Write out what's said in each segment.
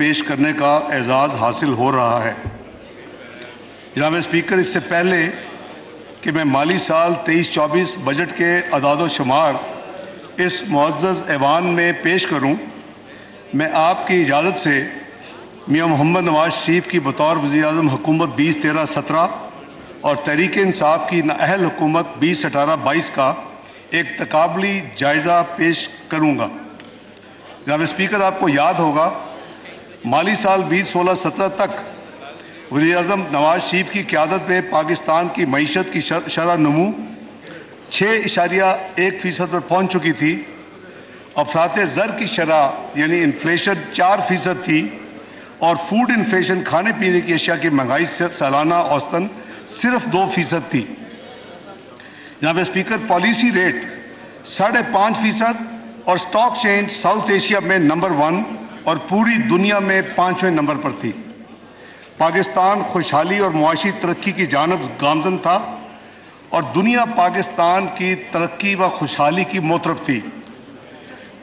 پیش کرنے کا اعزاز حاصل ہو رہا ہے۔ جناب اسپیکر، اس سے پہلے کہ میں مالی سال 23-24 بجٹ کے اعداد و شمار اس معزز ایوان میں پیش کروں، میں آپ کی اجازت سے میاں محمد نواز شریف کی بطور وزیر اعظم حکومت 2013-17 اور تحریک انصاف کی نااہل حکومت 2018-22 کا ایک تقابلی جائزہ پیش کروں گا۔ جناب اسپیکر، آپ کو یاد ہوگا مالی سال 2016-17 تک وزیر اعظم نواز شریف کی قیادت میں پاکستان کی معیشت کی شرح نمو 6.1% پر پہنچ چکی تھی۔ افراط زر کی شرح یعنی انفلیشن 4% تھی اور فوڈ انفلیشن کھانے پینے کی اشیاء کی مہنگائی سالانہ اوسطاً صرف 2% تھی۔ جناب اسپیکر، پالیسی ریٹ 5.5% اور سٹاک چینج ساؤتھ ایشیا میں نمبر 1 اور پوری دنیا میں 5ویں نمبر پر تھی۔ پاکستان خوشحالی اور معاشی ترقی کی جانب گامزن تھا اور دنیا پاکستان کی ترقی و خوشحالی کی موطرف تھی۔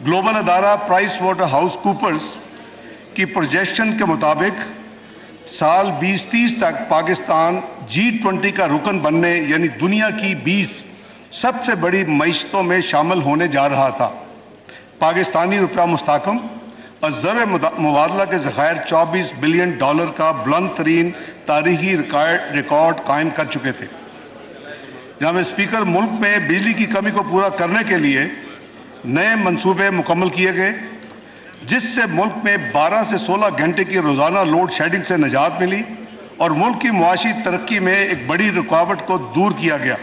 گلوبل ادارہ پرائس واٹر ہاؤس کوپرز کی پروجیکشن کے مطابق سال 2030 تک پاکستان G20 کا رکن بننے یعنی دنیا کی 20 سب سے بڑی معیشتوں میں شامل ہونے جا رہا تھا۔ پاکستانی روپیہ مستحکم اور زر مبادلہ کے ذخائر $24 بلین کا بلند ترین تاریخی ریکارڈ قائم کر چکے تھے۔ جناب اسپیکر، ملک میں بجلی کی کمی کو پورا کرنے کے لیے نئے منصوبے مکمل کیے گئے، جس سے ملک میں 12 سے 16 گھنٹے کی روزانہ لوڈ شیڈنگ سے نجات ملی اور ملک کی معاشی ترقی میں ایک بڑی رکاوٹ کو دور کیا گیا۔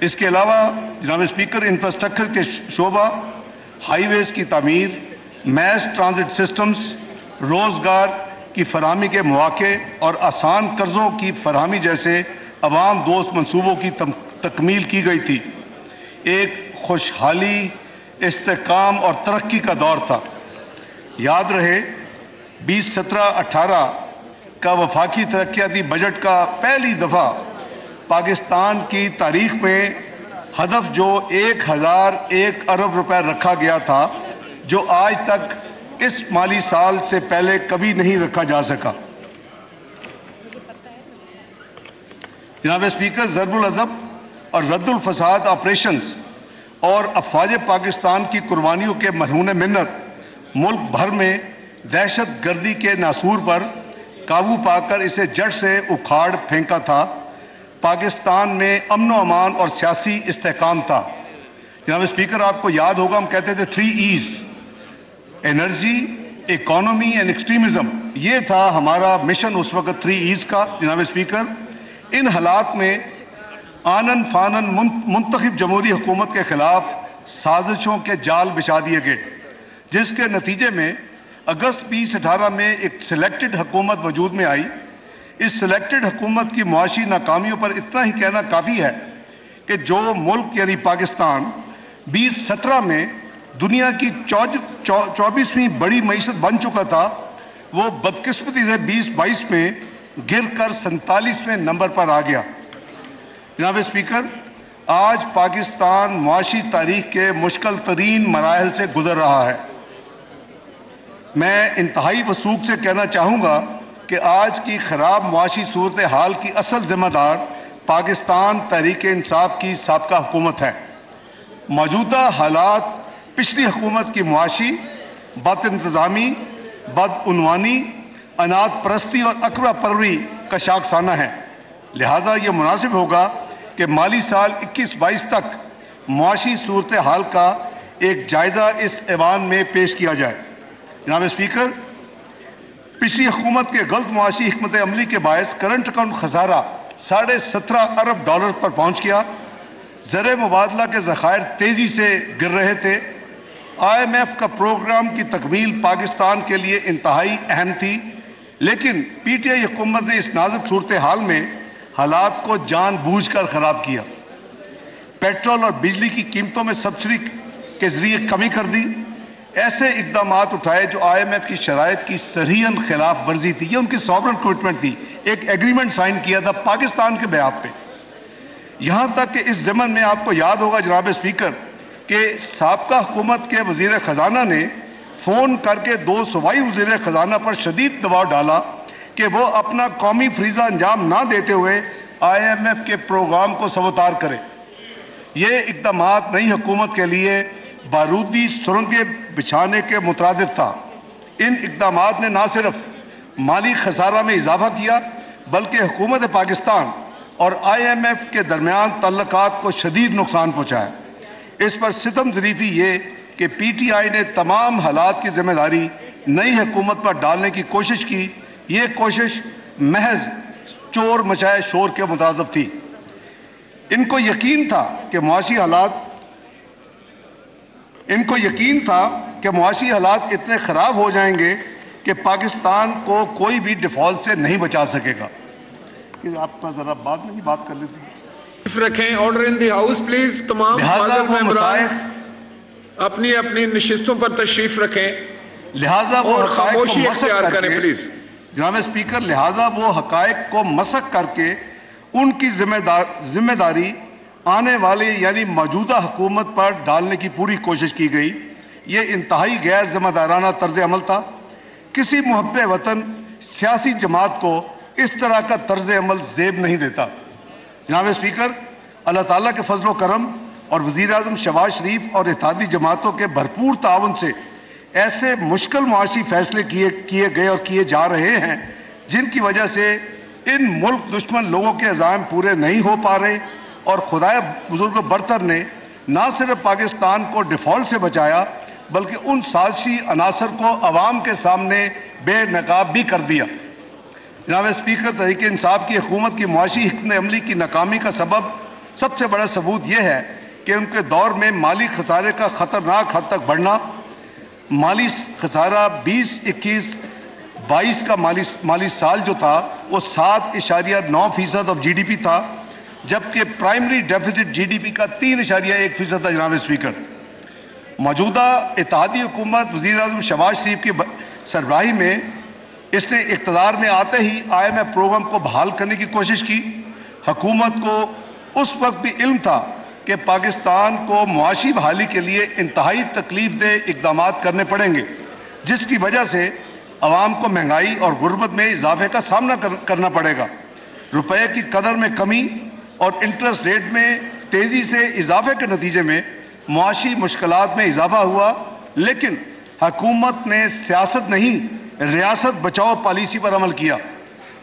اس کے علاوہ جناب اسپیکر، انفراسٹرکچر کے شعبہ، ہائی ویز کی تعمیر، میس ٹرانزٹ سسٹمز، روزگار کی فراہمی کے مواقع اور آسان قرضوں کی فراہمی جیسے عوام دوست منصوبوں کی تکمیل کی گئی تھی۔ ایک خوشحالی، استحکام اور ترقی کا دور تھا۔ یاد رہے 2017-18 کا وفاقی ترقیاتی بجٹ کا پہلی دفعہ پاکستان کی تاریخ میں ہدف جو 1001 ارب روپے رکھا گیا تھا، جو آج تک اس مالی سال سے پہلے کبھی نہیں رکھا جا سکا۔ جناب اسپیکر، ضرب العضب اور رد الفساد آپریشنز اور افواج پاکستان کی قربانیوں کے مرہون منت ملک بھر میں دہشت گردی کے ناسور پر قابو پا کر اسے جڑ سے اکھاڑ پھینکا تھا۔ پاکستان میں امن و امان اور سیاسی استحکام تھا۔ جناب اسپیکر، آپ کو یاد ہوگا ہم کہتے تھے 3 E's: energy, economy and extremism. یہ تھا ہمارا مشن اس وقت 3 E's کا۔ جناب اسپیکر، ان حالات میں آنن فانن منتخب جمہوری حکومت کے خلاف سازشوں کے جال بچھا دیے گئے، جس کے نتیجے میں اگست 2018 میں ایک سلیکٹڈ حکومت وجود میں آئی۔ اس سلیکٹڈ حکومت کی معاشی ناکامیوں پر اتنا ہی کہنا کافی ہے کہ جو ملک یعنی پاکستان 2017 میں دنیا کی 24ویں بڑی معیشت بن چکا تھا، وہ بدقسمتی سے 2022 میں گر کر 47ویں نمبر پر آ گیا۔ جناب اسپیکر، آج پاکستان معاشی تاریخ کے مشکل ترین مراحل سے گزر رہا ہے۔ میں انتہائی وثوق سے کہنا چاہوں گا کہ آج کی خراب معاشی صورتحال کی اصل ذمہ دار پاکستان تحریک انصاف کی سابقہ حکومت ہے۔ موجودہ حالات پچھلی حکومت کی معاشی بد انتظامی، بدعنوانی، اناج پرستی اور اکڑا پروری کا شاخسانہ ہے۔ لہذا یہ مناسب ہوگا کہ مالی سال 21-22 تک معاشی صورتحال کا ایک جائزہ اس ایوان میں پیش کیا جائے۔ جناب اسپیکر، پچھلی حکومت کے غلط معاشی حکمت عملی کے باعث کرنٹ اکاؤنٹ خسارہ $17.5 ارب پر پہنچ گیا۔ زر مبادلہ کے ذخائر تیزی سے گر رہے تھے۔ IMF کا پروگرام کی تکمیل پاکستان کے لیے انتہائی اہم تھی، لیکن PTI حکومت نے اس نازک صورتحال میں حالات کو جان بوجھ کر خراب کیا۔ پیٹرول اور بجلی کی قیمتوں میں سبسڈی کے ذریعے کمی کر دی۔ ایسے اقدامات اٹھائے جو IMF کی شرائط کی صریحاً خلاف ورزی تھی۔ یہ ان کی سوورن کمٹمنٹ تھی۔ ایک ایگریمنٹ سائن کیا تھا پاکستان کے بیان پہ۔ یہاں تک کہ اس ضمن میں آپ کو یاد ہوگا جناب اسپیکر کہ سابقہ حکومت کے وزیر خزانہ نے فون کر کے دو صوبائی وزیر خزانہ پر شدید دباؤ ڈالا کہ وہ اپنا قومی فریضہ انجام نہ دیتے ہوئے IMF کے پروگرام کو سبوتار کرے۔ یہ اقدامات نئی حکومت کے لیے بارودی سرنگیں بچھانے کے مترادف تھا۔ ان اقدامات نے نہ صرف مالی خسارہ میں اضافہ کیا بلکہ حکومت پاکستان اور IMF کے درمیان تعلقات کو شدید نقصان پہنچایا۔ اس پر ستم ظریفی یہ کہ PTI نے تمام حالات کی ذمہ داری نئی حکومت پر ڈالنے کی کوشش کی۔ یہ کوشش محض چور مچائے شور کے مترادف تھی۔ ان کو یقین تھا کہ معاشی حالات اتنے خراب ہو جائیں گے کہ پاکستان کو کوئی بھی ڈیفالٹ سے نہیں بچا سکے گا۔ آپ ذرا بعد میں بات کر لیتے رکھیں۔ Order in the house please. تمام معزز ممبران اپنی اپنی نشستوں پر تشریف رکھیں لہذا وہ اور حقائق کو خاموشی مسخ اختیار کر کریں کے پلیز۔ جناب اسپیکر، لہذا وہ حقائق کو مسخ کر کے ان کی ذمہ داری آنے والی یعنی موجودہ حکومت پر ڈالنے کی پوری کوشش کی گئی۔ یہ انتہائی غیر ذمہ دارانہ طرز عمل تھا۔ کسی محب وطن سیاسی جماعت کو اس طرح کا طرز عمل زیب نہیں دیتا۔ جناب اسپیکر، اللہ تعالیٰ کے فضل و کرم اور وزیر اعظم شہباز شریف اور اتحادی جماعتوں کے بھرپور تعاون سے ایسے مشکل معاشی فیصلے کیے گئے اور کیے جا رہے ہیں جن کی وجہ سے ان ملک دشمن لوگوں کے عزائم پورے نہیں ہو پا رہے، اور خدائے بزرگ برتر نے نہ صرف پاکستان کو ڈیفالٹ سے بچایا بلکہ ان سازشی عناصر کو عوام کے سامنے بے نقاب بھی کر دیا۔ جناب اسپیکر، تحریک انصاف کی حکومت کی معاشی حکمت عملی کی ناکامی کا سب سے بڑا ثبوت یہ ہے کہ ان کے دور میں مالی خسارے کا خطرناک حد تک بڑھنا۔ مالی خسارہ 2021-22 کا مالی سال جو تھا وہ 7.9% آف GDP تھا، جبکہ پرائمری ڈیفیسٹ GDP کا 3.1% تھا۔ جناب اسپیکر، موجودہ اتحادی حکومت وزیر اعظم شہباز شریف کی سربراہی میں اس نے اقتدار میں آتے ہی IMF پروگرام کو بحال کرنے کی کوشش کی۔ حکومت کو اس وقت بھی علم تھا کہ پاکستان کو معاشی بحالی کے لیے انتہائی تکلیف دہ اقدامات کرنے پڑیں گے، جس کی وجہ سے عوام کو مہنگائی اور غربت میں اضافے کا سامنا کرنا پڑے گا۔ روپے کی قدر میں کمی اور انٹرسٹ ریٹ میں تیزی سے اضافے کے نتیجے میں معاشی مشکلات میں اضافہ ہوا، لیکن حکومت نے سیاست نہیں ریاست بچاؤ پالیسی پر عمل کیا۔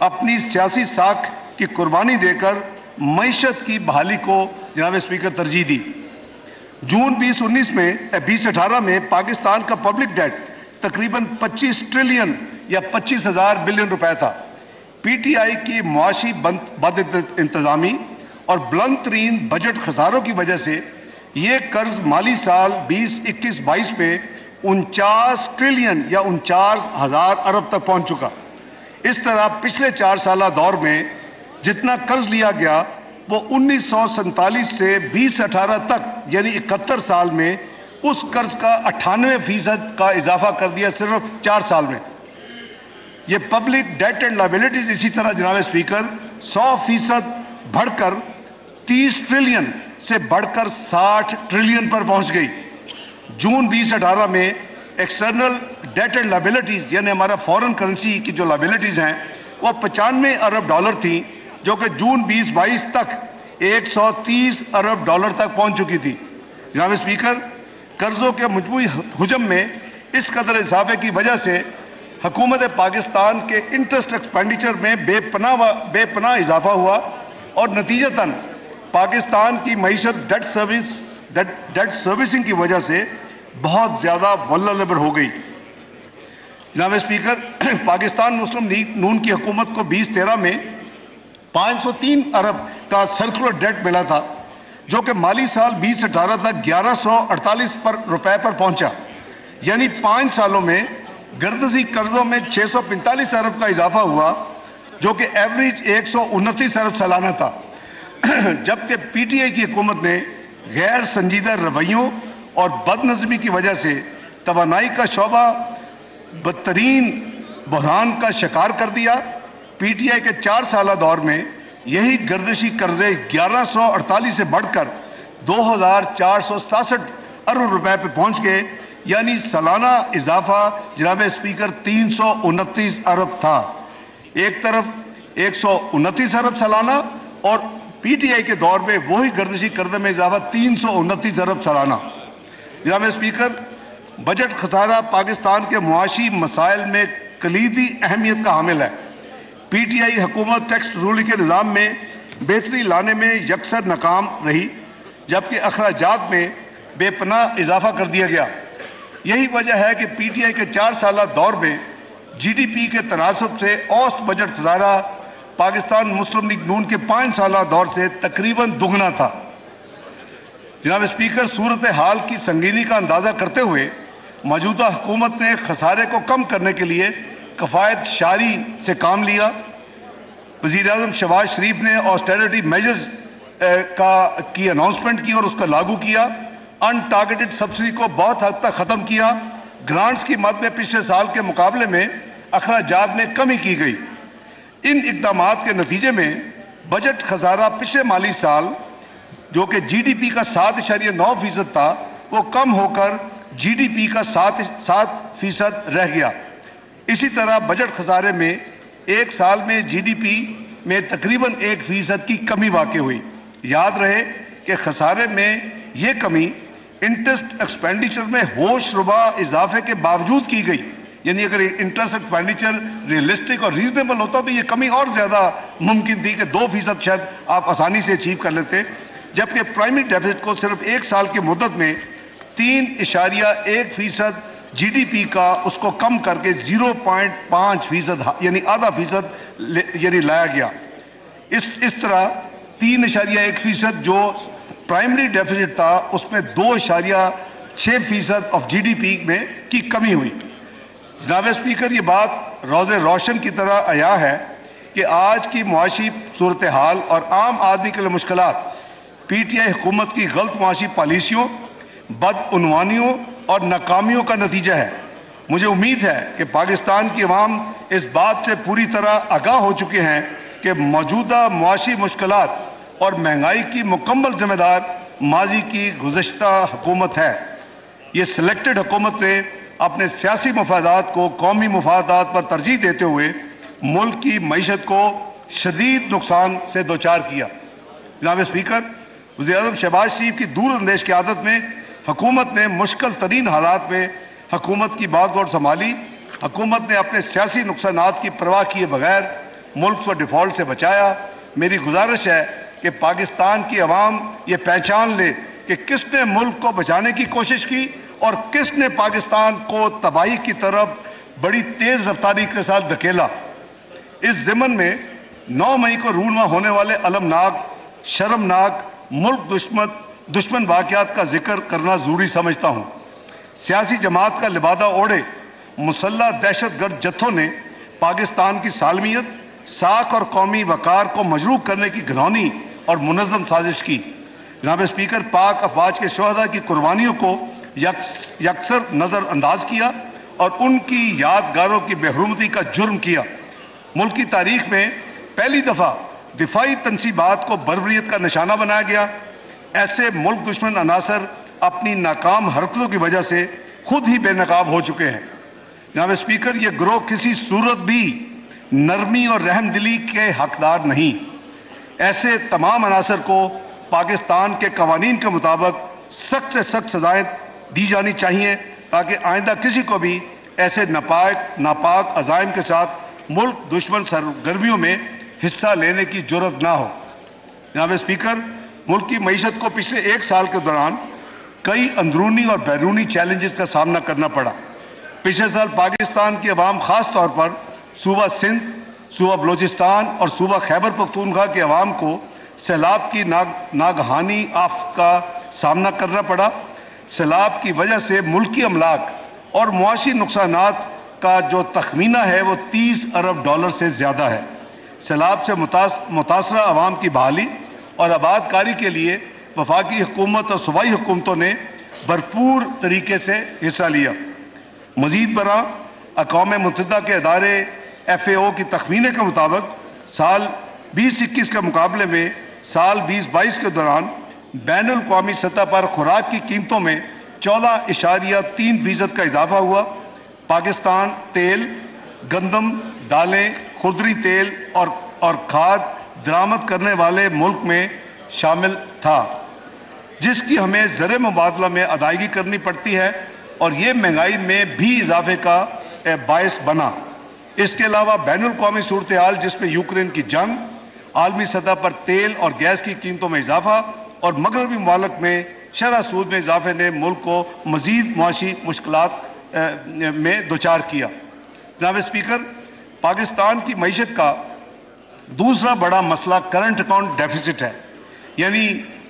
اپنی سیاسی ساکھ کی قربانی دے کر معیشت کی بحالی کو جناب اسپیکر ترجیح دی۔ جون 2018 میں پاکستان کا پبلک ڈیٹ تقریباً 25 ٹریلین یا 25,000 بلین روپے تھا۔ PTI کی معاشی بد انتظامی اور بلند ترین بجٹ خساروں کی وجہ سے یہ قرض مالی سال 2021-22 میں 49 ٹریلین یا 49,000 ارب تک پہنچ چکا۔ اس طرح پچھلے 4 سالہ دور میں جتنا قرض لیا گیا وہ 1947 سے 2018 تک یعنی 71 سال میں اس قرض کا 98% کا اضافہ کر دیا صرف 4 سال میں۔ یہ پبلک ڈیٹ اینڈ لائبلٹیز اسی طرح جناب اسپیکر 100% بڑھ کر 30 ٹریلین سے بڑھ کر 60 ٹریلین پر پہنچ گئی۔ جون 2018 میں ایکسٹرنل ڈیٹ اینڈ لائبلٹیز یعنی ہمارا فورن کرنسی کی جو لائبلٹیز ہیں وہ 95 ارب ڈالر تھیں، جو کہ جون 2022 تک 130 ارب ڈالر تک پہنچ چکی تھی۔ جناب اسپیکر، قرضوں کے مجموعی حجم میں اس قدر اضافے کی وجہ سے حکومت پاکستان کے انٹرسٹ ایکسپینڈیچر میں بے پناہ اضافہ ہوا اور نتیجتاً پاکستان کی معیشت ڈیٹ سروسنگ کی وجہ سے بہت زیادہ ولنریبل ہو گئی۔ جناب اسپیکر، پاکستان مسلم لیگ نون کی حکومت کو 2013 میں 503 ارب کا سرکولر ڈیٹ ملا تھا، جو کہ مالی سال 2018 تک 1148 روپے پر پہنچا، یعنی 5 سالوں میں گردشی قرضوں میں 645 ارب کا اضافہ ہوا، جو کہ ایوریج 129 ارب سالانہ تھا۔ جبکہ PTI کی حکومت نے غیر سنجیدہ رویوں اور بد نظمی کی وجہ سے توانائی کا شعبہ بدترین بحران کا شکار کر دیا۔ PTI کے 4 سالہ دور میں یہی گردشی قرضے 1148 سے بڑھ کر 2,467 ارب روپے پہ پہنچ گئے، یعنی سالانہ اضافہ جناب اسپیکر 329 ارب تھا. ایک طرف 129 ارب سالانہ اور پی ٹی آئی کے دور میں وہی گردشی قرضے میں اضافہ 329 ارب سالانہ. جناب اسپیکر، بجٹ خسارہ پاکستان کے معاشی مسائل میں کلیدی اہمیت کا حامل ہے. پی ٹی آئی حکومت ٹیکس وصولی کے نظام میں بہتری لانے میں یکسر ناکام رہی، جبکہ اخراجات میں بے پناہ اضافہ کر دیا گیا. یہی وجہ ہے کہ پی ٹی آئی کے 4 سالہ دور میں جی ڈی پی کے تناسب سے اوسط بجٹ خسارہ پاکستان مسلم لیگ نون کے 5 سالہ دور سے تقریباً دگنا تھا. جناب اسپیکر، صورتحال کی سنگینی کا اندازہ کرتے ہوئے موجودہ حکومت نے خسارے کو کم کرنے کے لیے کفایت شاری سے کام لیا. وزیر اعظم شہباز شریف نے آسٹیرٹی میجرز کی اناؤنسمنٹ کی اور اس کو لاگو کیا. ان ٹارگیٹڈ سبسڈی کو بہت حد تک ختم کیا. گرانٹس کی مد میں پچھلے سال کے مقابلے میں اخراجات میں کمی کی گئی. ان اقدامات کے نتیجے میں بجٹ خسارہ پچھلے مالی سال جو کہ جی ڈی پی کا 7.9% تھا وہ کم ہو کر جی ڈی پی کا 7% رہ گیا. اسی طرح بجٹ خسارے میں ایک سال میں جی ڈی پی میں تقریباً 1% کی کمی واقع ہوئی. یاد رہے کہ خسارے میں یہ کمی انٹرسٹ ایکسپینڈیچر میں ہوش ربا اضافے کے باوجود کی گئی. یعنی اگر انٹرسٹ ایکسپینڈیچر ریئلسٹک اور ریزنیبل ہوتا تو یہ کمی اور زیادہ ممکن تھی کہ 2% شاید آپ آسانی سے اچیو کر لیتے. جبکہ پرائمری ڈیفیسٹ کو صرف 1 سال کی مدت میں 3.1% جی ڈی پی کا اس کو کم کر کے 0.5% یعنی آدھا فیصد یعنی لایا گیا. اس طرح 3.1% جو پرائمری ڈیفیسٹ تھا اس میں 2.6% آف جی ڈی پی میں کی کمی ہوئی. جناب اسپیکر، یہ بات روز روشن کی طرح عیاں ہے کہ آج کی معاشی صورتحال اور عام آدمی کے لیے مشکلات پی ٹی آئی حکومت کی غلط معاشی پالیسیوں، بدعنوانیوں اور ناکامیوں کا نتیجہ ہے. مجھے امید ہے کہ پاکستان کی عوام اس بات سے پوری طرح آگاہ ہو چکے ہیں کہ موجودہ معاشی مشکلات اور مہنگائی کی مکمل ذمہ دار ماضی کی گزشتہ حکومت ہے. یہ سلیکٹڈ حکومت نے اپنے سیاسی مفادات کو قومی مفادات پر ترجیح دیتے ہوئے ملک کی معیشت کو شدید نقصان سے دوچار کیا. جناب اسپیکر، وزیر اعظم شہباز شریف کی دور اندیش قیادت میں حکومت نے مشکل ترین حالات میں حکومت کی باغ دوڑ سنبھالی. حکومت نے اپنے سیاسی نقصانات کی پرواہ کیے بغیر ملک کو ڈیفالٹ سے بچایا. میری گزارش ہے کہ پاکستان کی عوام یہ پہچان لے کہ کس نے ملک کو بچانے کی کوشش کی اور کس نے پاکستان کو تباہی کی طرف بڑی تیز رفتاری کے ساتھ دھکیلا. اس ضمن میں 9 مئی کو رونما ہونے والے المناک، شرمناک، ملک دشمن واقعات کا ذکر کرنا ضروری سمجھتا ہوں. سیاسی جماعت کا لبادہ اوڑھے مسلح دہشت گرد جتھوں نے پاکستان کی سالمیت، ساکھ اور قومی وقار کو مجروح کرنے کی گھناؤنی اور منظم سازش کی. جناب اسپیکر، پاک افواج کے شہداء کی قربانیوں کو یکسر نظر انداز کیا اور ان کی یادگاروں کی بے حرمتی کا جرم کیا. ملک کی تاریخ میں پہلی دفعہ دفاعی تنصیبات کو بربریت کا نشانہ بنایا گیا. ایسے ملک دشمن عناصر اپنی ناکام حرکتوں کی وجہ سے خود ہی بے نقاب ہو چکے ہیں. جناب اسپیکر، یہ گروہ کسی صورت بھی نرمی اور رحم دلی کے حقدار نہیں. ایسے تمام عناصر کو پاکستان کے قوانین کے مطابق سخت سے سخت سزائیں دی جانی چاہیے تاکہ آئندہ کسی کو بھی ایسے ناپاک عزائم کے ساتھ ملک دشمن سرگرمیوں میں حصہ لینے کی جرات نہ ہو. جناب اسپیکر، ملک کی معیشت کو پچھلے 1 سال کے دوران کئی اندرونی اور بیرونی چیلنجز کا سامنا کرنا پڑا. پچھلے سال پاکستان کی عوام، خاص طور پر صوبہ سندھ، صوبہ بلوچستان اور صوبہ خیبر پختونخوا کے عوام کو سیلاب کی ناگہانی آفت کا سامنا کرنا پڑا. سیلاب کی وجہ سے ملکی املاک اور معاشی نقصانات کا جو تخمینہ ہے وہ $30 ارب سے زیادہ ہے. سیلاب سے متاثرہ عوام کی بحالی اور آباد کاری کے لیے وفاقی حکومت اور صوبائی حکومتوں نے بھرپور طریقے سے حصہ لیا. مزید برآں اقوام متحدہ کے ادارے FAO کی تخمینے کے مطابق سال 2021 کے مقابلے میں سال 2022 کے دوران بین الاقوامی سطح پر خوراک کی قیمتوں میں 14.3% کا اضافہ ہوا. پاکستان تیل، گندم، دالیں، خضری تیل اور کھاد درآمد کرنے والے ملک میں شامل تھا، جس کی ہمیں زر مبادلہ میں ادائیگی کرنی پڑتی ہے، اور یہ مہنگائی میں بھی اضافے کا باعث بنا. اس کے علاوہ بین الاقوامی صورتحال جس میں یوکرین کی جنگ، عالمی سطح پر تیل اور گیس کی قیمتوں میں اضافہ اور مغربی ممالک میں شرح سود میں اضافے نے ملک کو مزید معاشی مشکلات میں دوچار کیا. جناب اسپیکر، پاکستان کی معیشت کا دوسرا بڑا مسئلہ کرنٹ اکاؤنٹ ڈیفیسٹ ہے. یعنی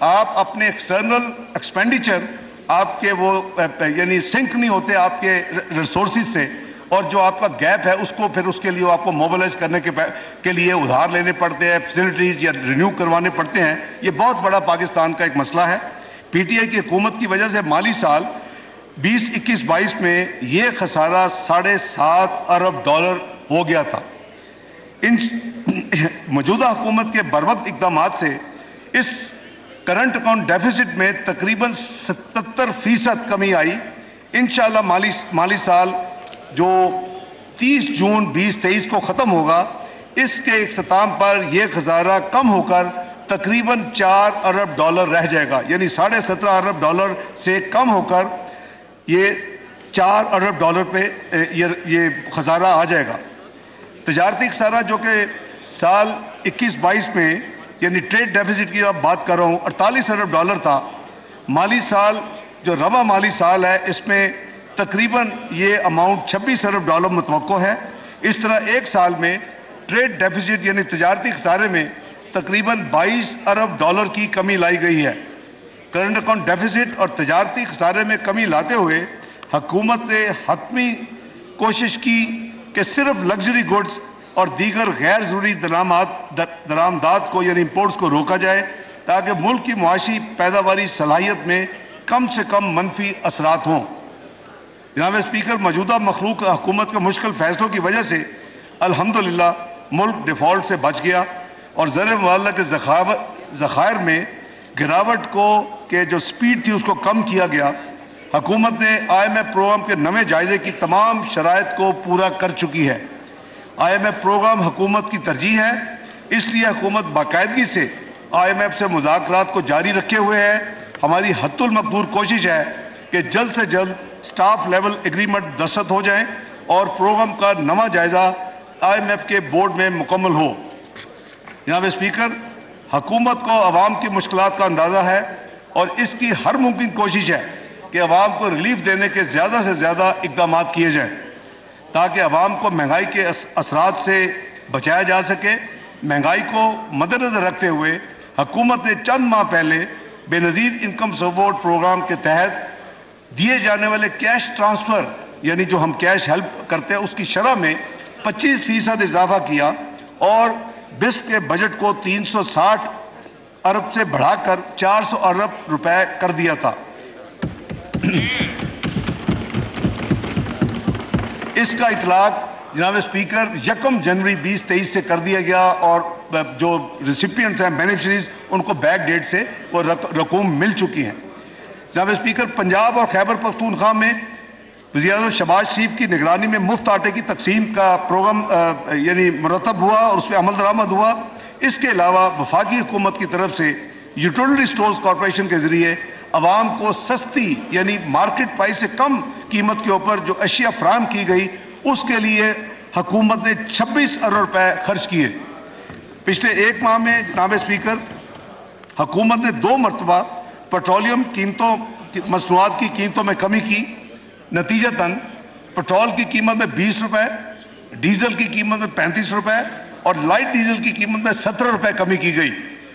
آپ اپنے ایکسٹرنل ایکسپینڈیچر آپ کے وہ یعنی سنک نہیں ہوتے آپ کے ریسورسز سے، اور جو آپ کا گیپ ہے اس کو پھر اس کے لیے آپ کو موبلائز کرنے کے لیے ادھار لینے پڑتے ہیں، فیسلٹیز یا رینیو کروانے پڑتے ہیں. یہ بہت بڑا پاکستان کا ایک مسئلہ ہے. پی ٹی آئی کی حکومت کی وجہ سے مالی سال 2021-22 میں یہ خسارہ $7.5 ارب ہو گیا تھا. ان موجودہ حکومت کے بروقت اقدامات سے اس کرنٹ اکاؤنٹ ڈیفیسٹ میں تقریباً 77% کمی آئی. انشاءاللہ مالی سال جو 30 جون 2023 کو ختم ہوگا، اس کے اختتام پر یہ خسارہ کم ہو کر تقریباً $4 ارب رہ جائے گا. یعنی $17.5 ارب سے کم ہو کر یہ $4 ارب پہ یہ خسارہ آ جائے گا. تجارتی خسارہ جو کہ سال 21-22 میں یعنی ٹریڈ ڈیفیسٹ کی آپ بات کر رہا ہوں $48 ارب تھا. مالی سال جو رواں مالی سال ہے اس میں تقریباً یہ اماؤنٹ $26 ارب متوقع ہے. اس طرح ایک سال میں ٹریڈ ڈیفیسٹ یعنی تجارتی خسارے میں تقریباً $22 ارب کی کمی لائی گئی ہے. کرنٹ اکاؤنٹ ڈیفیسٹ اور تجارتی خسارے میں کمی لاتے ہوئے حکومت نے حتمی کوشش کی کہ صرف لگژری گڈز اور دیگر غیر ضروری درآمدات کو یعنی امپورٹس کو روکا جائے، تاکہ ملک کی معاشی پیداواری صلاحیت میں کم سے کم منفی اثرات ہوں. جناب اسپیکر، موجودہ مخلوق حکومت کے مشکل فیصلوں کی وجہ سے الحمدللہ ملک ڈیفالٹ سے بچ گیا اور زر مبادلہ کے ذخائر میں گراوٹ کے جو سپیڈ تھی اس کو کم کیا گیا. حکومت نے IMF پروگرام کے نئے جائزے کی تمام شرائط کو پورا کر چکی ہے. IMF پروگرام حکومت کی ترجیح ہے، اس لیے حکومت باقاعدگی سے IMF سے مذاکرات کو جاری رکھے ہوئے ہے. ہماری حد المقدور کوشش ہے کہ جلد سے جلد سٹاف لیول ایگریمنٹ دستخط ہو جائیں اور پروگرام کا نیا جائزہ IMF کے بورڈ میں مکمل ہو. جناب اسپیکر، حکومت کو عوام کی مشکلات کا اندازہ ہے اور اس کی ہر ممکن کوشش ہے کہ عوام کو ریلیف دینے کے زیادہ سے زیادہ اقدامات کیے جائیں تاکہ عوام کو مہنگائی کے اثرات سے بچایا جا سکے. مہنگائی کو مد نظر رکھتے ہوئے حکومت نے چند ماہ پہلے بے نظیر انکم سپورٹ پروگرام کے تحت دیے جانے والے کیش ٹرانسفر یعنی جو ہم کیش ہیلپ کرتے ہیں اس کی شرح میں 25% اضافہ کیا اور بسپ کے بجٹ کو 360 ارب سے بڑھا کر 400 ارب روپے کر دیا تھا. اس کا اطلاق جناب اسپیکر 1 جنوری 2023 سے کر دیا گیا اور جو ریسیپینٹس ہیں بینیفیشریز ان کو بیک ڈیٹ سے وہ رقوم مل چکی ہیں. جناب اسپیکر، پنجاب اور خیبر پختونخوا میں وزیر اعظم شہباز شریف کی نگرانی میں مفت آٹے کی تقسیم کا پروگرام یعنی مرتب ہوا اور اس پہ عمل درآمد ہوا. اس کے علاوہ وفاقی حکومت کی طرف سے یوٹیلٹی سٹورز کارپوریشن کے ذریعے عوام کو سستی یعنی مارکیٹ پرائس سے کم قیمت کے اوپر جو اشیاء فراہم کی گئی اس کے لیے حکومت نے 26 ارب روپے خرچ کیے. پچھلے ایک ماہ میں جناب اسپیکر حکومت نے 2 مرتبہ پیٹرولیم مصنوعات کی قیمتوں میں کمی کی. نتیجتاً پیٹرول کی قیمت میں 20 روپے، ڈیزل کی قیمت میں 35 روپے اور لائٹ ڈیزل کی قیمت میں 17 روپے کمی کی گئی.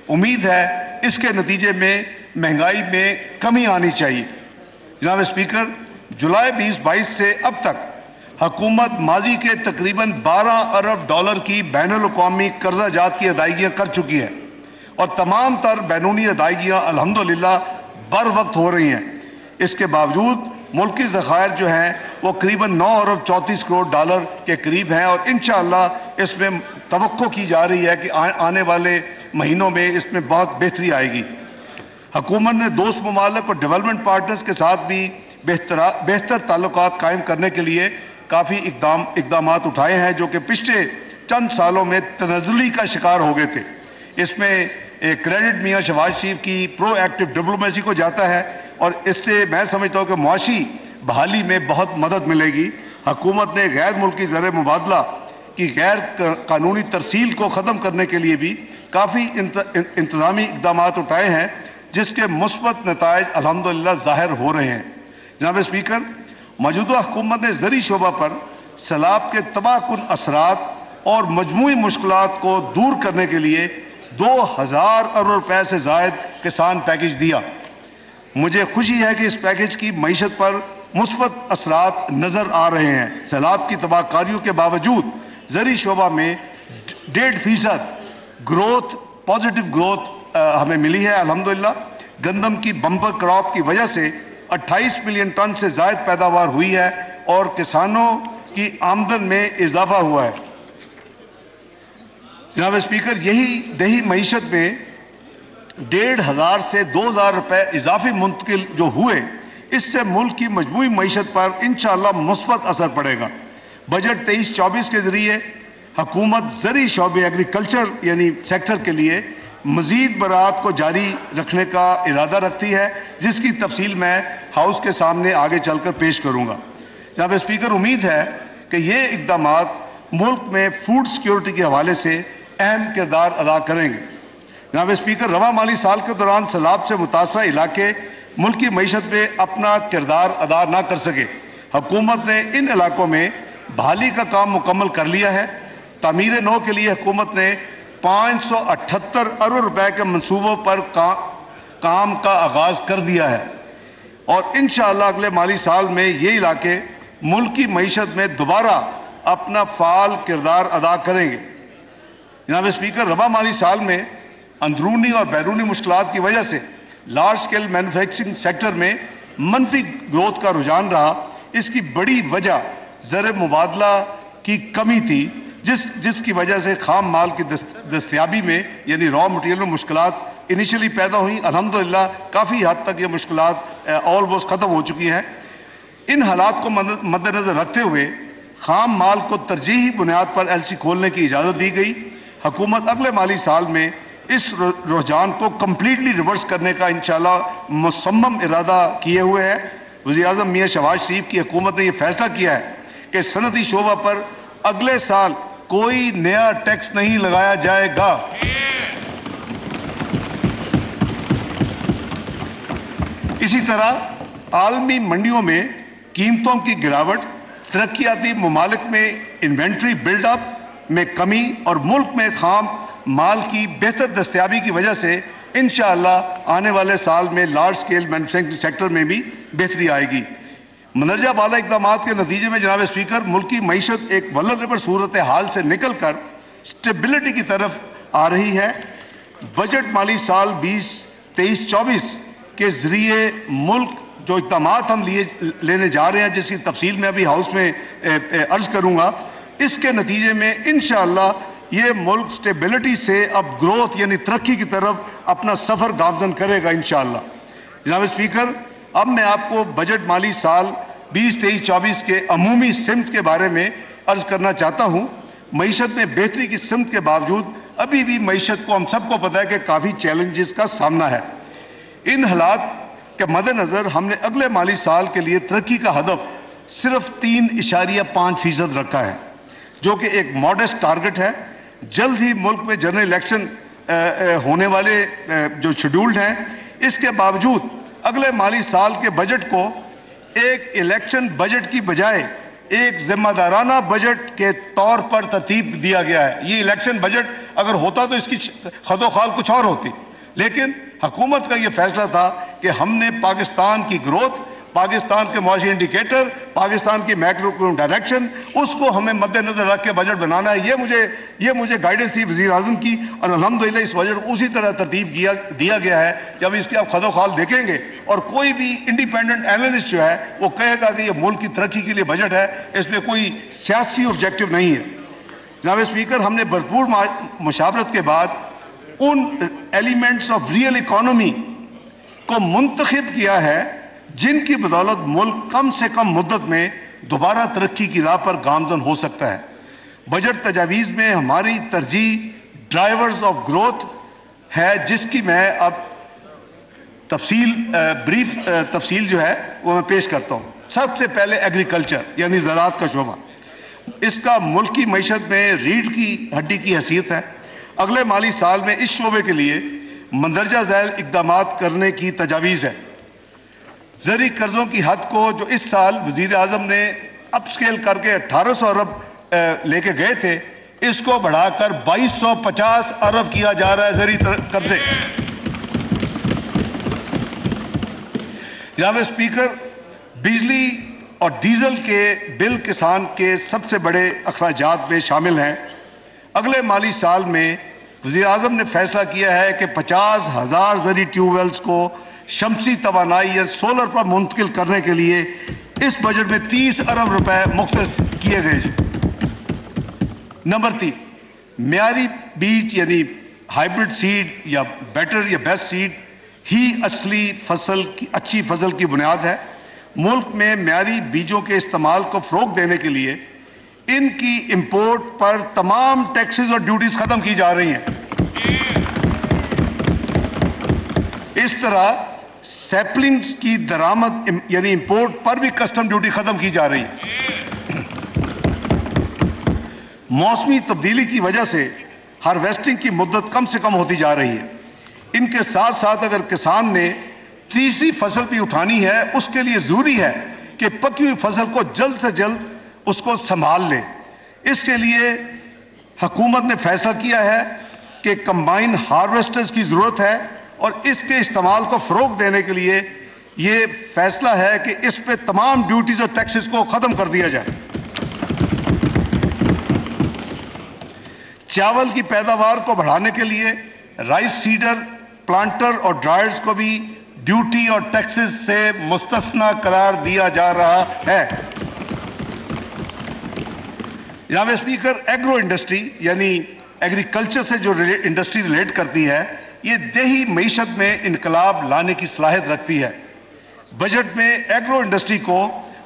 امید ہے اس کے نتیجے میں مہنگائی میں کمی آنی چاہیے. جناب اسپیکر، جولائی 2022 سے اب تک حکومت ماضی کے تقریباً 12 ارب کی بین الاقوامی قرضہ جات کی ادائیگیاں کر چکی ہے اور تمام تر بیرونی ادائیگیاں الحمدللہ بر وقت ہو رہی ہیں. اس کے باوجود ملکی ذخائر جو ہیں وہ قریباً 9 ارب 34 کروڑ ڈالر کے قریب ہیں اور انشاءاللہ اس میں توقع کی جا رہی ہے کہ آنے والے مہینوں میں اس میں بہت بہتری آئے گی. حکومت نے دوست ممالک اور ڈیولپمنٹ پارٹنرز کے ساتھ بھی بہتر تعلقات قائم کرنے کے لیے کافی اقدامات اٹھائے ہیں جو کہ پچھلے چند سالوں میں تنزلی کا شکار ہو گئے تھے. اس میں کریڈٹ میاں شہباز شریف کی پرو ایکٹیو ڈپلومیسی کو جاتا ہے اور اس سے میں سمجھتا ہوں کہ معاشی بحالی میں بہت مدد ملے گی. حکومت نے غیر ملکی زر مبادلہ کی غیر قانونی ترسیل کو ختم کرنے کے لیے بھی کافی انتظامی اقدامات اٹھائے ہیں جس کے مثبت نتائج الحمدللہ ظاہر ہو رہے ہیں. جناب اسپیکر، موجودہ حکومت نے زرعی شعبہ پر سیلاب کے تباہ کن اثرات اور مجموعی مشکلات کو دور کرنے کے لیے 2000 ارب روپے سے زائد کسان پیکج دیا. مجھے خوشی ہے کہ اس پیکج کی معیشت پر مثبت اثرات نظر آ رہے ہیں. سیلاب کی تباہ کاریوں کے باوجود زرعی شعبہ میں 1.5% گروتھ، پازیٹیو گروتھ ہمیں ملی ہے الحمدللہ. گندم کی بمپر کراپ کی وجہ سے 28 ملین ٹن سے زائد پیداوار ہوئی ہے اور کسانوں کی آمدن میں اضافہ ہوا ہے. جناب اسپیکر، یہی دیہی معیشت میں 1500 سے 2000 روپے اضافی منتقل جو ہوئے، اس سے ملک کی مجموعی معیشت پر انشاءاللہ مثبت اثر پڑے گا. بجٹ 23-24 کے ذریعے حکومت زرعی شعبے ایگریکلچر یعنی سیکٹر کے لیے مزید برآمدات کو جاری رکھنے کا ارادہ رکھتی ہے، جس کی تفصیل میں ہاؤس کے سامنے آگے چل کر پیش کروں گا. جناب اسپیکر، امید ہے کہ یہ اقدامات ملک میں فوڈ سیکیورٹی کے حوالے سے اہم کردار ادا کریں گے. جناب اسپیکر، رواں مالی سال کے دوران سیلاب سے متاثرہ علاقے ملکی معیشت میں اپنا کردار ادا نہ کر سکے. حکومت نے ان علاقوں میں بحالی کا کام مکمل کر لیا ہے. تعمیر نو کے لیے حکومت نے 578 ارب روپے کے منصوبوں پر کام کا آغاز کر دیا ہے اور انشاءاللہ اگلے مالی سال میں یہ علاقے ملکی معیشت میں دوبارہ اپنا فعال کردار ادا کریں گے. جناب اسپیکر، رواں مالی سال میں اندرونی اور بیرونی مشکلات کی وجہ سے لارج اسکیل مینوفیکچرنگ سیکٹر میں منفی گروتھ کا رجحان رہا. اس کی بڑی وجہ زر مبادلہ کی کمی تھی، جس کی وجہ سے خام مال کی دستیابی میں یعنی را مٹیریل میں مشکلات انیشلی پیدا ہوئیں. الحمدللہ کافی حد تک یہ مشکلات آلموسٹ ختم ہو چکی ہیں. ان حالات کو مد نظر رکھتے ہوئے خام مال کو ترجیحی بنیاد پر ایل سی کھولنے کی اجازت دی گئی. حکومت اگلے مالی سال میں اس رجحان کو کمپلیٹلی ریورس کرنے کا انشاءاللہ مصمم ارادہ کیے ہوئے ہے. وزیر اعظم میاں شہباز شریف کی حکومت نے یہ فیصلہ کیا ہے کہ صنعتی شعبہ پر اگلے سال کوئی نیا ٹیکس نہیں لگایا جائے گا. اسی طرح عالمی منڈیوں میں قیمتوں کی گراوٹ، ترقیاتی ممالک میں انوینٹری بلڈ اپ میں کمی اور ملک میں خام مال کی بہتر دستیابی کی وجہ سے انشاءاللہ آنے والے سال میں لارج سکیل مینوفیکچرنگ سیکٹر میں بھی بہتری آئے گی. مندرجہ بالا اقدامات کے نتیجے میں جناب اسپیکر، ملکی معیشت ایک ولنریبل صورتحال سے نکل کر سٹیبلٹی کی طرف آ رہی ہے. بجٹ مالی سال 2023-24 کے ذریعے ملک جو اقدامات ہم لینے جا رہے ہیں، جس کی تفصیل میں ابھی ہاؤس میں عرض کروں گا، اس کے نتیجے میں انشاءاللہ یہ ملک سٹیبلٹی سے اب گروتھ یعنی ترقی کی طرف اپنا سفر گامزن کرے گا انشاءاللہ. جناب اسپیکر، اب میں آپ کو بجٹ مالی سال 2023-24 کے عمومی سمت کے بارے میں عرض کرنا چاہتا ہوں. معیشت میں بہتری کی سمت کے باوجود ابھی بھی معیشت کو ہم سب کو پتہ ہے کہ کافی چیلنجز کا سامنا ہے. ان حالات کے مد نظر ہم نے اگلے مالی سال کے لیے ترقی کا ہدف صرف 3.5% رکھا ہے، جو کہ ایک ماڈسٹ ٹارگٹ ہے. جلد ہی ملک میں جنرل الیکشن ہونے والے جو شیڈولڈ ہیں، اس کے باوجود اگلے مالی سال کے بجٹ کو ایک الیکشن بجٹ کی بجائے ایک ذمہ دارانہ بجٹ کے طور پر ترتیب دیا گیا ہے. یہ الیکشن بجٹ اگر ہوتا تو اس کی خد و خال کچھ اور ہوتی، لیکن حکومت کا یہ فیصلہ تھا کہ ہم نے پاکستان کی گروتھ، پاکستان کے معاشی انڈیکیٹر، پاکستان کی میکرو اکنامک ڈائریکشن، اس کو ہمیں مد نظر رکھ کے بجٹ بنانا ہے. یہ مجھے گائیڈنس تھی وزیر اعظم کی اور الحمدللہ اس بجٹ کو اسی طرح ترتیب دیا گیا ہے. جب اس کے آپ خد و خال دیکھیں گے اور کوئی بھی انڈیپینڈنٹ اینالسٹ جو ہے وہ کہے گا کہ یہ ملک کی ترقی کے لیے بجٹ ہے، اس میں کوئی سیاسی آبجیکٹو نہیں ہے. جناب اسپیکر، ہم نے بھرپور مشاورت کے بعد ان ایلیمنٹس آف ریئل اکانومی کو منتخب کیا ہے جن کی بدولت ملک کم سے کم مدت میں دوبارہ ترقی کی راہ پر گامزن ہو سکتا ہے. بجٹ تجاویز میں ہماری ترجیح ڈرائیورز آف گروتھ ہے, جس کی میں اب بریف تفصیل جو ہے وہ میں پیش کرتا ہوں. سب سے پہلے ایگریکلچر یعنی زراعت کا شعبہ. اس کا ملکی معیشت میں ریڑھ کی ہڈی کی حیثیت ہے. اگلے مالی سال میں اس شعبے کے لیے مندرجہ ذیل اقدامات کرنے کی تجاویز ہے. زرعی قرضوں کی حد کو جو اس سال وزیر اعظم نے اپ سکیل کر کے 1800 ارب لے کے گئے تھے, اس کو بڑھا کر 2250 ارب کیا جا رہا ہے زرعی قرضے. جناب اسپیکر, بجلی اور ڈیزل کے بل کسان کے سب سے بڑے اخراجات میں شامل ہیں. اگلے مالی سال میں وزیر اعظم نے فیصلہ کیا ہے کہ 50,000 زرعی ٹیوب ویلز کو شمسی توانائی یا سولر پر منتقل کرنے کے لیے اس بجٹ میں 30 ارب روپے مختص کیے گئے. نمبر 3, معیاری بیج یعنی ہائیبرڈ سیڈ یا بیٹر یا بیسٹ سیڈ ہی اچھی فصل کی بنیاد ہے. ملک میں معیاری بیجوں کے استعمال کو فروغ دینے کے لیے ان کی امپورٹ پر تمام ٹیکسز اور ڈیوٹیز ختم کی جا رہی ہیں. اس طرح سیپلنگز کی درآمد یعنی امپورٹ پر بھی کسٹم ڈیوٹی ختم کی جا رہی ہے. موسمی تبدیلی کی وجہ سے ہارویسٹنگ کی مدت کم سے کم ہوتی جا رہی ہے. ان کے ساتھ ساتھ اگر کسان نے تیسری فصل بھی اٹھانی ہے, اس کے لیے ضروری ہے کہ پکی ہوئی فصل کو جلد سے جلد اس کو سنبھال لے. اس کے لیے حکومت نے فیصلہ کیا ہے کہ کمبائن ہارویسٹرز کی ضرورت ہے اور اس کے استعمال کو فروغ دینے کے لیے یہ فیصلہ ہے کہ اس پہ تمام ڈیوٹیز اور ٹیکسز کو ختم کر دیا جائے. چاول کی پیداوار کو بڑھانے کے لیے رائس سیڈر, پلانٹر اور ڈرائرز کو بھی ڈیوٹی اور ٹیکسز سے مستثنا قرار دیا جا رہا ہے. جناب اسپیکر, ایگرو انڈسٹری یعنی ایگریکلچر سے جو انڈسٹری ریلیٹ کرتی ہے, یہ دیہی معیشت میں انقلاب لانے کی صلاحیت رکھتی ہے. بجٹ میں ایگرو انڈسٹری کو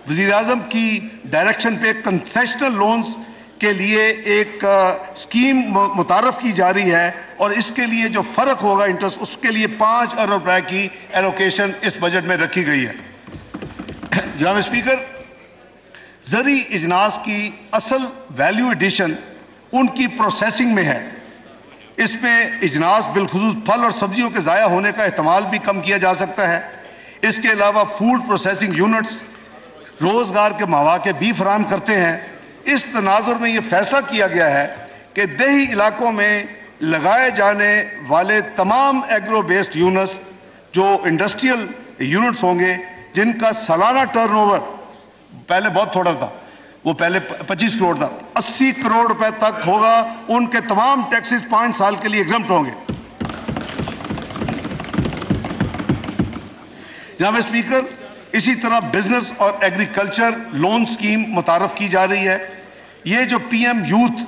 وزیر اعظم کی ڈائریکشن پہ کنسیشنل لونز کے لیے ایک اسکیم متعارف کی جا رہی ہے اور اس کے لیے جو فرق ہوگا انٹرسٹ, اس کے لیے 5 ارب روپے کی ایلوکیشن اس بجٹ میں رکھی گئی ہے. جناب اسپیکر, زرعی اجناس کی اصل ویلیو ایڈیشن ان کی پروسیسنگ میں ہے. اس میں اجناس بالخصوص پھل اور سبزیوں کے ضائع ہونے کا احتمال بھی کم کیا جا سکتا ہے. اس کے علاوہ فوڈ پروسیسنگ یونٹس روزگار کے مواقع بھی فراہم کرتے ہیں. اس تناظر میں یہ فیصلہ کیا گیا ہے کہ دیہی علاقوں میں لگائے جانے والے تمام ایگرو بیسڈ یونٹس جو انڈسٹریل یونٹس ہوں گے, جن کا سالانہ ٹرن اوور پہلے بہت تھوڑا تھا, وہ پہلے 25 کروڑ تھا, 80 کروڑ روپے تک ہوگا, ان کے تمام ٹیکسز 5 سال کے لیے ایگزمپٹ ہوں گے. جناب اسپیکر, اسی طرح بزنس اور ایگریکلچر لون سکیم متعارف کی جا رہی ہے. یہ جو P M youth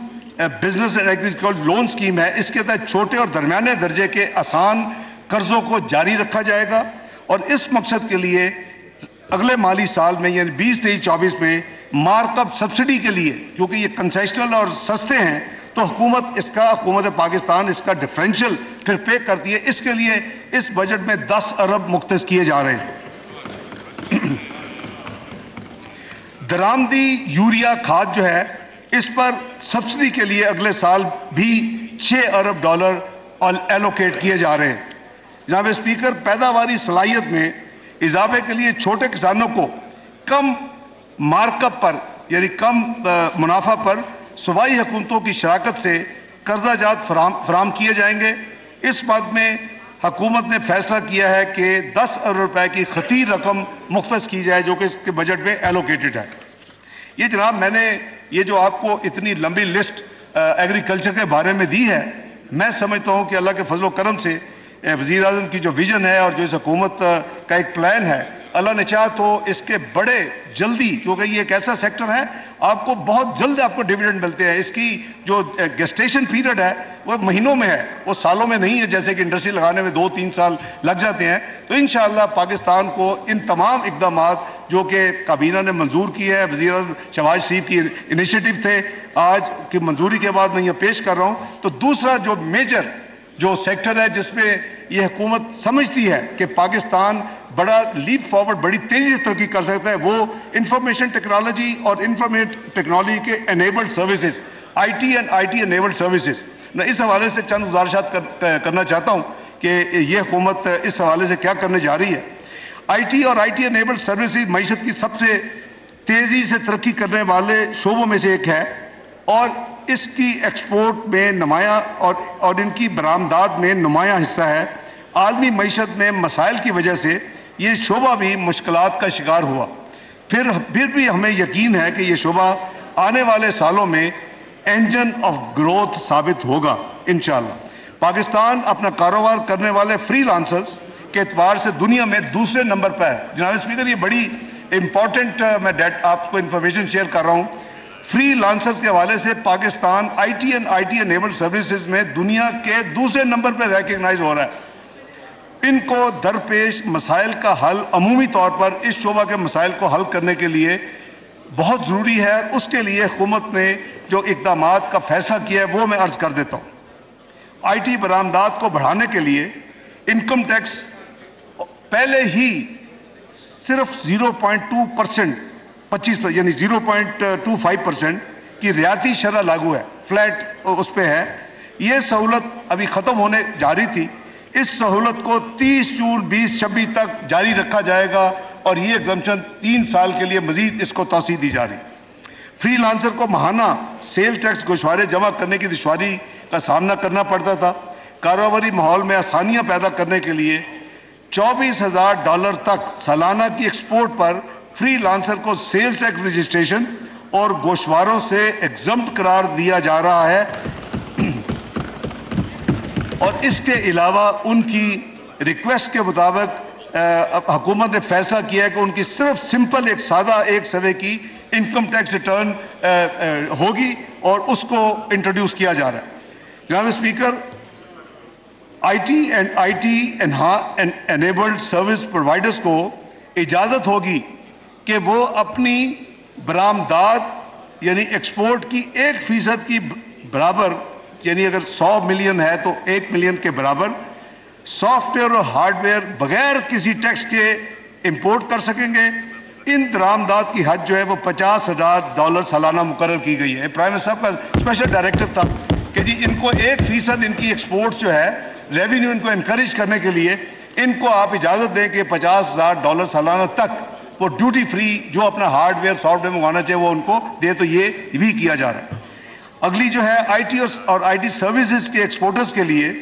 business and agriculture loan scheme ہے, اس کے تحت چھوٹے اور درمیانے درجے کے آسان قرضوں کو جاری رکھا جائے گا اور اس مقصد کے لیے اگلے مالی سال میں یعنی 2023-24 میں مارک اپ سبسڈی کے لیے, کیونکہ یہ کنسیشنل اور سستے ہیں, تو حکومت پاکستان اس کا ڈفرینشیل پھر پے کرتی ہے. اس کے لیے اس بجٹ میں 10 ارب مختص کیے جا رہے ہیں. درآمدی یوریا کھاد جو ہے, اس پر سبسڈی کے لیے اگلے سال بھی 6 ارب ڈالر ایلوکیٹ کیے جا رہے ہیں. جناب اسپیکر, پیداواری صلاحیت میں اضافے کے لیے چھوٹے کسانوں کو کم مارک اپ پر یعنی کم منافع پر صوبائی حکومتوں کی شراکت سے قرضہ جات فراہم کیے جائیں گے. اس بات میں حکومت نے فیصلہ کیا ہے کہ 10 ارب روپے کی خطیر رقم مختص کی جائے, جو کہ اس کے بجٹ میں ایلوکیٹڈ ہے. یہ جناب میں نے یہ جو آپ کو اتنی لمبی لسٹ ایگریکلچر کے بارے میں دی ہے, میں سمجھتا ہوں کہ اللہ کے فضل و کرم سے وزیر اعظم کی جو ویژن ہے اور جو اس حکومت کا ایک پلان ہے, اللہ نے چاہا تو اس کے بڑے جلدی، کیونکہ یہ ایک ایسا سیکٹر ہے آپ کو بہت جلد آپ کو ڈیویڈنڈ ملتے ہیں. اس کی جو گیسٹیشن پیریڈ ہے وہ مہینوں میں ہے، وہ سالوں میں نہیں ہے جیسے کہ انڈسٹری لگانے میں 2-3 سال لگ جاتے ہیں. تو انشاءاللہ پاکستان کو ان تمام اقدامات جو کہ کابینہ نے منظور کی ہے، وزیر اعظم شہباز شریف کی انیشیٹو تھے، آج کی منظوری کے بعد میں یہ پیش کر رہا ہوں. تو دوسرا جو میجر جو سیکٹر ہے جس میں یہ حکومت سمجھتی ہے کہ پاکستان بڑا لیپ فارورڈ بڑی تیزی سے ترقی کر سکتا ہے، وہ انفارمیشن ٹیکنالوجی اور انفارمیشن ٹیکنالوجی کے enabled services, I T and I T enabled services. میں اس حوالے سے چند گزارشات کرنا چاہتا ہوں کہ یہ حکومت اس حوالے سے کیا کرنے جا رہی ہے. آئی ٹی اور آئی ٹی انیبلڈ سروسز معیشت کی سب سے تیزی سے ترقی کرنے والے شعبوں میں سے ایک ہے، اور اس کی ایکسپورٹ میں نمایاں اور ان کی برآمدات میں نمایاں حصہ ہے. عالمی معیشت میں مسائل کی وجہ سے یہ شعبہ بھی مشکلات کا شکار ہوا. پھر بھی ہمیں یقین ہے کہ یہ شعبہ آنے والے سالوں میں انجن آف گروتھ ثابت ہوگا انشاءاللہ. پاکستان اپنا کاروبار کرنے والے فری لانسرز کے اعتبار سے دنیا میں دوسرے نمبر پر ہے. جناب اسپیکر، یہ بڑی امپورٹنٹ میں آپ کو انفارمیشن شیئر کر رہا ہوں. فری لانسرز کے حوالے سے Pakistan I T and I T enabled services میں دنیا کے دوسرے نمبر پر ریکگنائز ہو رہا ہے. ان کو درپیش مسائل کا حل عمومی طور پر اس شعبہ کے مسائل کو حل کرنے کے لیے بہت ضروری ہے. اس کے لیے حکومت نے جو اقدامات کا فیصلہ کیا ہے وہ میں عرض کر دیتا ہوں. آئی ٹی برآمدات کو بڑھانے کے لیے انکم ٹیکس پہلے ہی صرف 0.2% 25 یعنی 0.25% کی ریاتی شرح لاگو ہے، فلیٹ اس پہ ہے. یہ سہولت ابھی ختم ہونے جا رہی تھی. اس سہولت کو 30 جون 2026 تک جاری رکھا جائے گا اور یہ ایگزمپشن 3 سال کے لیے مزید اس کو توسیع دی جا رہی. فری لانسر کو ماہانہ سیل ٹیکس گوشوارے جمع کرنے کی دشواری کا سامنا کرنا پڑتا تھا. کاروباری ماحول میں آسانیاں پیدا کرنے کے لیے $24,000 تک سالانہ کی ایکسپورٹ پر فری لانسر کو سیل ٹیکس رجسٹریشن اور گوشواروں سے ایگزمپٹ قرار دیا جا رہا ہے. اور اس کے علاوہ ان کی ریکویسٹ کے مطابق حکومت نے فیصلہ کیا ہے کہ ان کی صرف سمپل ایک سادہ ایک سوے کی انکم ٹیکس ریٹرن ہوگی اور اس کو انٹروڈیوس کیا جا رہا ہے. جناب speaker, I T and I T enabled service providers کو اجازت ہوگی کہ وہ اپنی برآمدات یعنی ایکسپورٹ کی 1% کی برابر، یعنی اگر 100 ملین ہے تو 1 ملین کے برابر سافٹ ویئر اور ہارڈ ویئر بغیر کسی ٹیکس کے امپورٹ کر سکیں گے. ان درآمدات کی حد جو ہے وہ $50,000 سالانہ مقرر کی گئی ہے. پرائم منسٹر صاحب کا اسپیشل ڈائریکٹو تھا کہ جی ان کو 1% ان کی ایکسپورٹس جو ہے ریونیو ان کو انکریج کرنے کے لیے ان کو آپ اجازت دیں کہ $50,000 سالانہ تک وہ ڈیوٹی فری جو اپنا ہارڈ ویئر سافٹ ویئر منگوانا چاہیے وہ ان کو دے. تو یہ بھی کیا جا رہا ہے. اگلی جو ہے آئی ٹی اور آئی ٹی سروسز کے ایکسپورٹرز کے لیے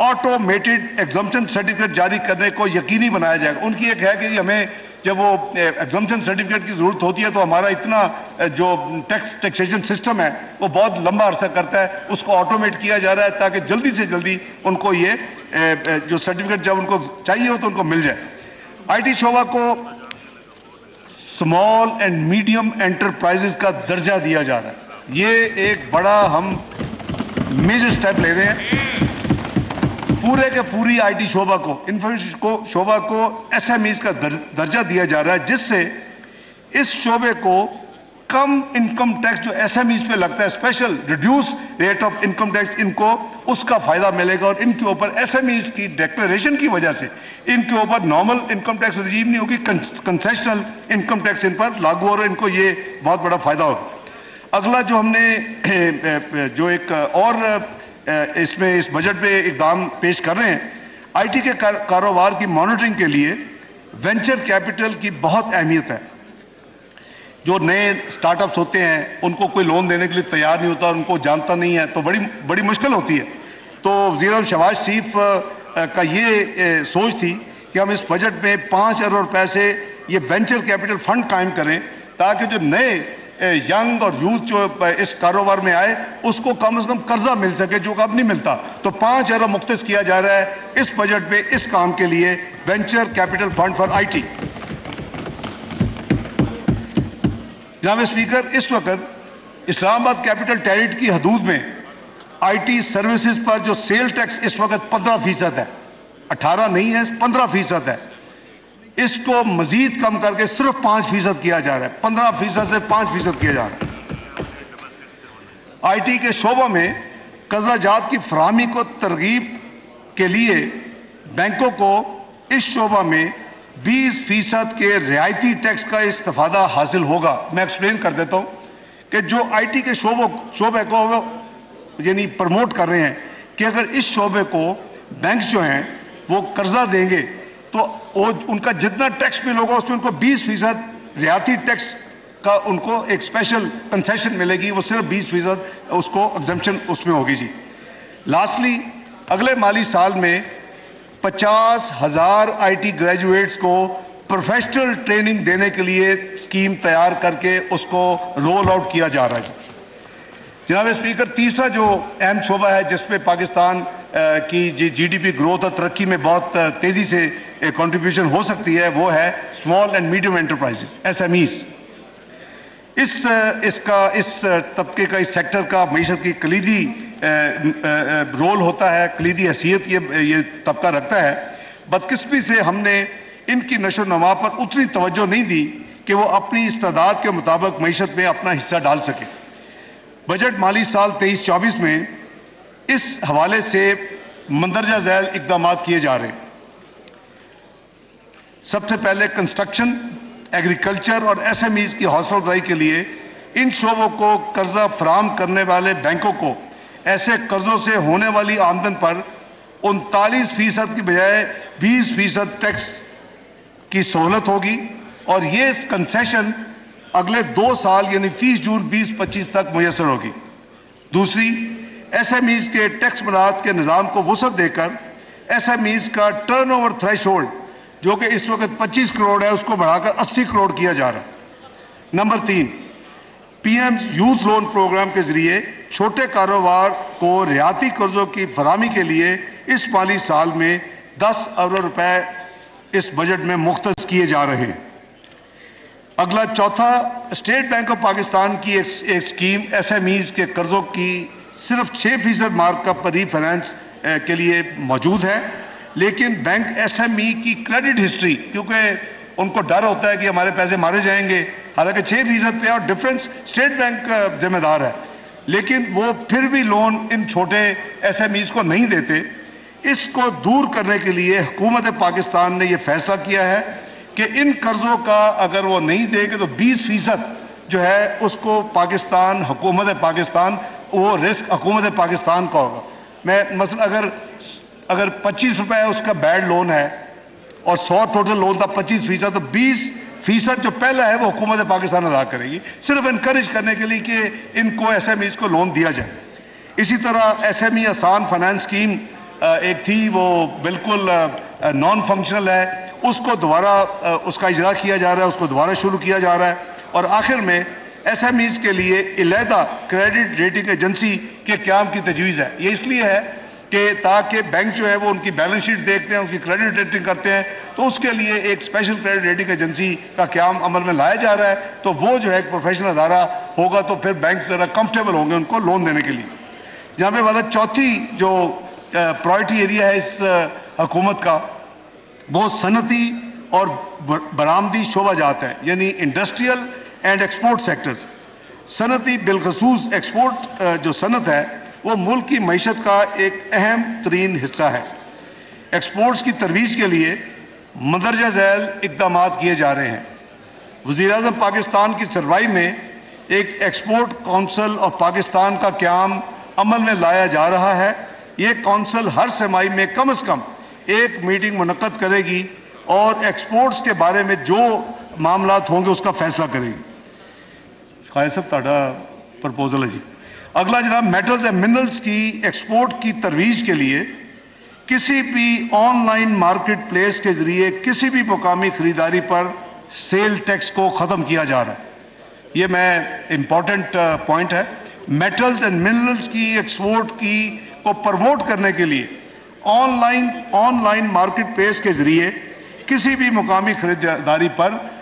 آٹومیٹڈ ایگزمپشن سرٹیفکیٹ جاری کرنے کو یقینی بنایا جائے گا. ان کی ایک ہے کہ ہمیں جب وہ ایگزمپشن سرٹیفکیٹ کی ضرورت ہوتی ہے تو ہمارا اتنا جو ٹیکسیشن سسٹم ہے وہ بہت لمبا عرصہ کرتا ہے. اس کو آٹومیٹ کیا جا رہا ہے تاکہ جلدی سے جلدی ان کو یہ جو سرٹیفکیٹ جب ان کو چاہیے ہو تو ان کو مل جائے. آئی ٹی شعبہ کو اسمال اینڈ میڈیم انٹرپرائزز کا درجہ دیا جا رہا ہے. یہ ایک بڑا ہم میجر سٹیپ لے رہے ہیں. پورے کے پوری آئی ٹی شعبہ کو انفارمیشن شعبہ کو ایس ایم ایز کا درجہ دیا جا رہا ہے جس سے اس شعبے کو کم انکم ٹیکس جو ایس ایم ایز پہ لگتا ہے special reduced rate of income tax ان کو اس کا فائدہ ملے گا. اور ان کے اوپر ایس ایم ایز کی ڈیکلریشن کی وجہ سے ان کے اوپر نارمل انکم ٹیکس رجیم نہیں ہوگی، کنسیشنل انکم ٹیکس ان پر لاگو ہو رہا ہے. ان کو یہ بہت بڑا فائدہ ہوگا. اگلا جو ہم نے جو ایک اور اس میں اس بجٹ میں اقدام پیش کر رہے ہیں، آئی ٹی کے کاروبار کی مانیٹرنگ کے لیے وینچر کیپٹل کی بہت اہمیت ہے. جو نئے سٹارٹ اپس ہوتے ہیں ان کو کوئی لون دینے کے لیے تیار نہیں ہوتا، ان کو جانتا نہیں ہے تو بڑی مشکل ہوتی ہے. تو وزیر اعظم شہباز شریف کا یہ سوچ تھی کہ ہم اس بجٹ میں 5 ارب روپے سے یہ وینچر کیپٹل فنڈ قائم کریں تاکہ جو نئے ینگ اور یوتھ جو اس کاروبار میں آئے اس کو کم از کم قرضہ مل سکے جو کہ اب نہیں ملتا. تو 5 ارب مختص کیا جا رہا ہے اس بجٹ میں اس کام کے لیے، venture capital fund for I T. جناب اسپیکر، اس وقت اسلام آباد کیپٹل ٹیریٹری کی حدود میں آئی ٹی سروسز پر جو سیل ٹیکس اس وقت 15% ہے، 18 نہیں ہے، 15% ہے، اس کو مزید کم کر کے صرف 5% کیا جا رہا ہے، 15% سے 5% کیا جا رہا ہے۔ آئی ٹی کے شعبوں میں قرضہ جات کی فراہمی کو ترغیب کے لیے بینکوں کو اس شعبہ میں 20% کے رعایتی ٹیکس کا استفادہ حاصل ہوگا۔ میں ایکسپلین کر دیتا ہوں کہ جو آئی ٹی کے شعبے کو یعنی پروموٹ کر رہے ہیں کہ اگر اس شعبے کو بینکس جو ہیں وہ قرضہ دیں گے تو ان کا جتنا ٹیکس بل ہوگا اس میں ان کو 20% رعایتی ٹیکس کا ان کو ایک اسپیشل کنسیشن ملے گی، وہ صرف 20% اس کو ایگزمپشن اس میں ہوگی جی۔ لاسٹلی، اگلے مالی سال میں 50,000 آئی ٹی گریجویٹس کو پروفیشنل ٹریننگ دینے کے لیے اسکیم تیار کر کے اس کو رول آؤٹ کیا جا رہا ہے۔ جناب اسپیکر، تیسرا جو اہم شعبہ ہے جس پہ پاکستان کی جی ڈی پی گروتھ اور ترقی میں بہت تیزی سے کنٹریبیوشن ہو سکتی ہے، وہ ہے small and medium enterprises, S M Es. اس طبقے کا، اس سیکٹر کا معیشت کی کلیدی رول ہوتا ہے، کلیدی حیثیت یہ طبقہ رکھتا ہے۔ بدقسمتی سے ہم نے ان کی نشو و نما پر اتنی توجہ نہیں دی کہ وہ اپنی استعداد کے مطابق معیشت میں اپنا حصہ ڈال سکے۔ بجٹ مالی سال 23-24 میں اس حوالے سے مندرجہ ذیل اقدامات کیے جا رہے ہیں۔ سب سے پہلے کنسٹرکشن، ایگریکلچر اور ایس ایم ایز کی حوصلہ افزائی کے لیے ان شعبوں کو قرضہ فراہم کرنے والے بینکوں کو ایسے قرضوں سے ہونے والی آمدن پر 39% کی بجائے 20% ٹیکس کی سہولت ہوگی، اور یہ کنسیشن اگلے 2 سال یعنی 30 جون 2025 تک میسر ہوگی۔ دوسری، ایس ایم ایز کے ٹیکس براعت کے نظام کو وسعت دے کر ایس ایم ایز کا ٹرن اوور تھریش ہولڈ جو کہ اس وقت 25 کروڑ ہے اس کو بڑھا کر 80 کروڑ کیا جا رہا ہے۔ Number 3، P M youth loan program کے ذریعے چھوٹے کاروبار کو رعایتی قرضوں کی فراہمی کے لیے اس مالی سال میں 10 ارب روپے اس بجٹ میں مختص کیے جا رہے ہیں۔ اگلا چوتھا، اسٹیٹ بینک آف پاکستان کی ایک اسکیم ایس ایم ایز کے قرضوں کی صرف 6% مارک اپ پر ری فائنانس کے لیے موجود ہے، لیکن بینک ایس ایم ای کی کریڈٹ ہسٹری، کیونکہ ان کو ڈر ہوتا ہے کہ ہمارے پیسے مارے جائیں گے، حالانکہ 6% پہ اور ڈفرینس اسٹیٹ بینک ذمہ دار ہے، لیکن وہ پھر بھی لون ان چھوٹے ایس ایم ایز کو نہیں دیتے۔ اس کو دور کرنے کے لیے حکومت پاکستان نے یہ فیصلہ کیا ہے کہ ان قرضوں کا اگر وہ نہیں دے گے تو 20% جو ہے اس کو پاکستان، حکومت پاکستان، وہ رسک حکومت پاکستان کا ہوگا۔ میں مثلا اگر 25 روپے اس کا بیڈ لون ہے اور 100 ٹوٹل لون تھا 25%، تو 20% جو پہلا ہے وہ حکومت پاکستان ادا کرے گی، صرف انکریج کرنے کے لیے کہ ان کو ایس ایم ایز کو لون دیا جائے۔ اسی طرح ایس ایم ای آسان فائنانس اسکیم ایک تھی، وہ بالکل نان فنکشنل ہے، اس کو دوبارہ اس کا اجرا کیا جا رہا ہے، اس کو دوبارہ شروع کیا جا رہا ہے۔ اور آخر میں ایس ایم ایز کے لیے علیحدہ کریڈٹ ریٹنگ ایجنسی کے قیام کی تجویز ہے۔ یہ اس لیے ہے کہ تاکہ بینک جو ہے وہ ان کی بیلنس شیٹ دیکھتے ہیں، اس کی کریڈٹ ریٹنگ کرتے ہیں، تو اس کے لیے ایک اسپیشل کریڈٹ ریٹنگ ایجنسی کا قیام عمل میں لایا جا رہا ہے، تو وہ جو ہے ایک پروفیشنل ادارہ ہوگا، تو پھر بینک ذرا کمفرٹیبل ہوں گے ان کو لون دینے کے لیے۔ جہاں پہ والا چوتھی جو پرائرٹی ایریا ہے اس حکومت کا، وہ صنعتی اور برآمدی شعبہ جات ہے، یعنی انڈسٹریل اینڈ ایکسپورٹ سیکٹرز۔ صنعتی بالخصوص ایکسپورٹ جو صنعت ہے وہ ملک کی معیشت کا ایک اہم ترین حصہ ہے۔ ایکسپورٹس کی ترویج کے لیے مندرجہ ذیل اقدامات کیے جا رہے ہیں۔ وزیر اعظم پاکستان کی سربراہی میں ایک ایکسپورٹ کونسل آف پاکستان کا قیام عمل میں لایا جا رہا ہے۔ یہ کونسل ہر سہ ماہی میں کم از کم ایک میٹنگ منعقد کرے گی اور ایکسپورٹس کے بارے میں جو معاملات ہوں گے اس کا فیصلہ کرے گی۔ خواجہ صاحب تہاڈا پرپوزل ہے جی۔ اگلا جناب، میٹلز اینڈ منرلز کی ایکسپورٹ کی ترویج کے لیے کسی بھی آن لائن مارکیٹ پلیس کے ذریعے کسی بھی مقامی خریداری پر سیل ٹیکس کو ختم کیا جا رہا ہے۔ یہ میں امپورٹنٹ پوائنٹ ہے۔ میٹلز اینڈ منرلز کی ایکسپورٹ کو پروموٹ کرنے کے لیے آن لائن مارکیٹ پلیس کے ذریعے کسی بھی مقامی خریداری پر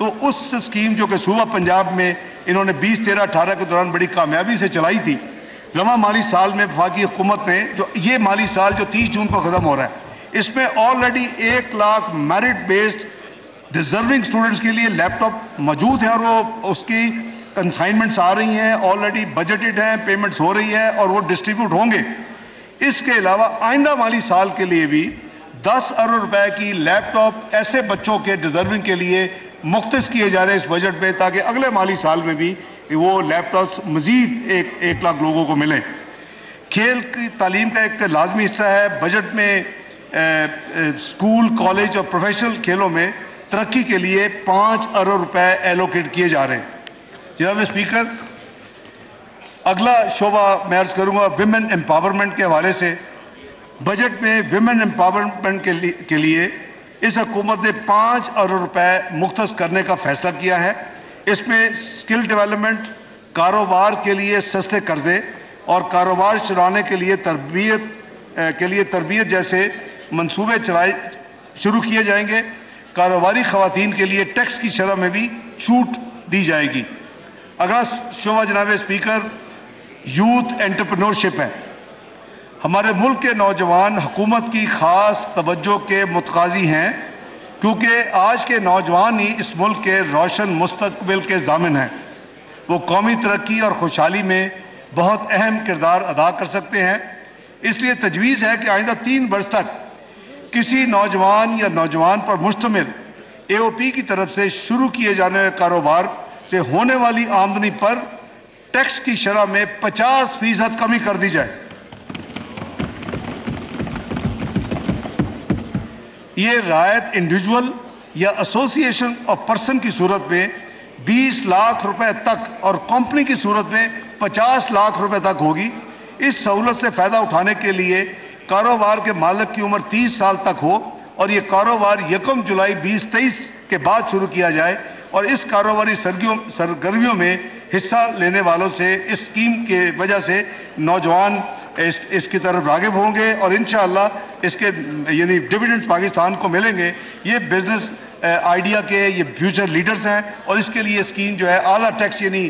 تو اس اسکیم جو کہ صوبہ پنجاب میں انہوں نے 2013-18 کے دوران بڑی کامیابی سے چلائی تھی، رواں مالی سال میں وفاقی حکومت نے جو یہ مالی سال جو 30 جون کو ختم ہو رہا ہے، اس میں already 1 lakh merit based deserving students کے لیے لیپ ٹاپ موجود ہیں، اور وہ اس کی کنسائنمنٹس آ رہی ہیں، آلریڈی بجٹڈ ہیں، پیمنٹس ہو رہی ہے اور وہ ڈسٹریبیوٹ ہوں گے۔ اس کے علاوہ آئندہ مالی سال کے لیے بھی 10 ارب روپے کی لیپ ٹاپ ایسے بچوں کے ڈیزرونگ کے لیے مختص کیے جا رہے ہیں اس بجٹ میں، تاکہ اگلے مالی سال میں بھی وہ لیپ ٹاپس مزید 1 لاکھ لوگوں کو ملیں۔ کھیل کی تعلیم کا ایک لازمی حصہ ہے۔ بجٹ میں اسکول، کالج اور پروفیشنل کھیلوں میں ترقی کے لیے 5 ارب روپے ایلوکیٹ کیے جا رہے ہیں۔ جناب اسپیکر، اگلا شعبہ میں عرض کروں گا ویمن امپاورمنٹ کے حوالے سے۔ بجٹ میں ویمن امپاورمنٹ کے لیے اس حکومت نے 5 ارب روپے مختص کرنے کا فیصلہ کیا ہے۔ اس میں اسکل ڈیولپمنٹ، کاروبار کے لیے سستے قرضے اور کاروبار چلانے کے لیے تربیت جیسے منصوبے شروع کیے جائیں گے۔ کاروباری خواتین کے لیے ٹیکس کی شرح میں بھی چھوٹ دی جائے گی۔ اگلا شعبہ جناب اسپیکر یوتھ انٹرپرینورشپ ہے۔ ہمارے ملک کے نوجوان حکومت کی خاص توجہ کے متقاضی ہیں، کیونکہ آج کے نوجوان ہی اس ملک کے روشن مستقبل کے ضامن ہیں۔ وہ قومی ترقی اور خوشحالی میں بہت اہم کردار ادا کر سکتے ہیں۔ اس لیے تجویز ہے کہ آئندہ 3 برس تک کسی نوجوان یا نوجوان پر مشتمل AOP کی طرف سے شروع کیے جانے والے کاروبار سے ہونے والی آمدنی پر ٹیکس کی شرح میں 50% کمی کر دی جائے۔ یہ رعایت انڈیویجول یا ایسوسی ایشن آف پرسن کی صورت میں 20 لاکھ روپے تک اور کمپنی کی صورت میں 50 لاکھ روپے تک ہوگی۔ اس سہولت سے فائدہ اٹھانے کے لیے کاروبار کے مالک کی عمر 30 سال تک ہو اور یہ کاروبار 1 جولائی 2023 کے بعد شروع کیا جائے، اور اس کاروباری سرگرمیوں میں حصہ لینے والوں سے اس اسکیم کی وجہ سے نوجوان اس کی طرف راغب ہوں گے اور انشاءاللہ اس کے یعنی ڈویڈنڈز پاکستان کو ملیں گے۔ یہ بزنس آئیڈیا کے یہ فیوچر لیڈرز ہیں، اور اس کے لیے اسکیم جو ہے اعلیٰ ٹیکس یعنی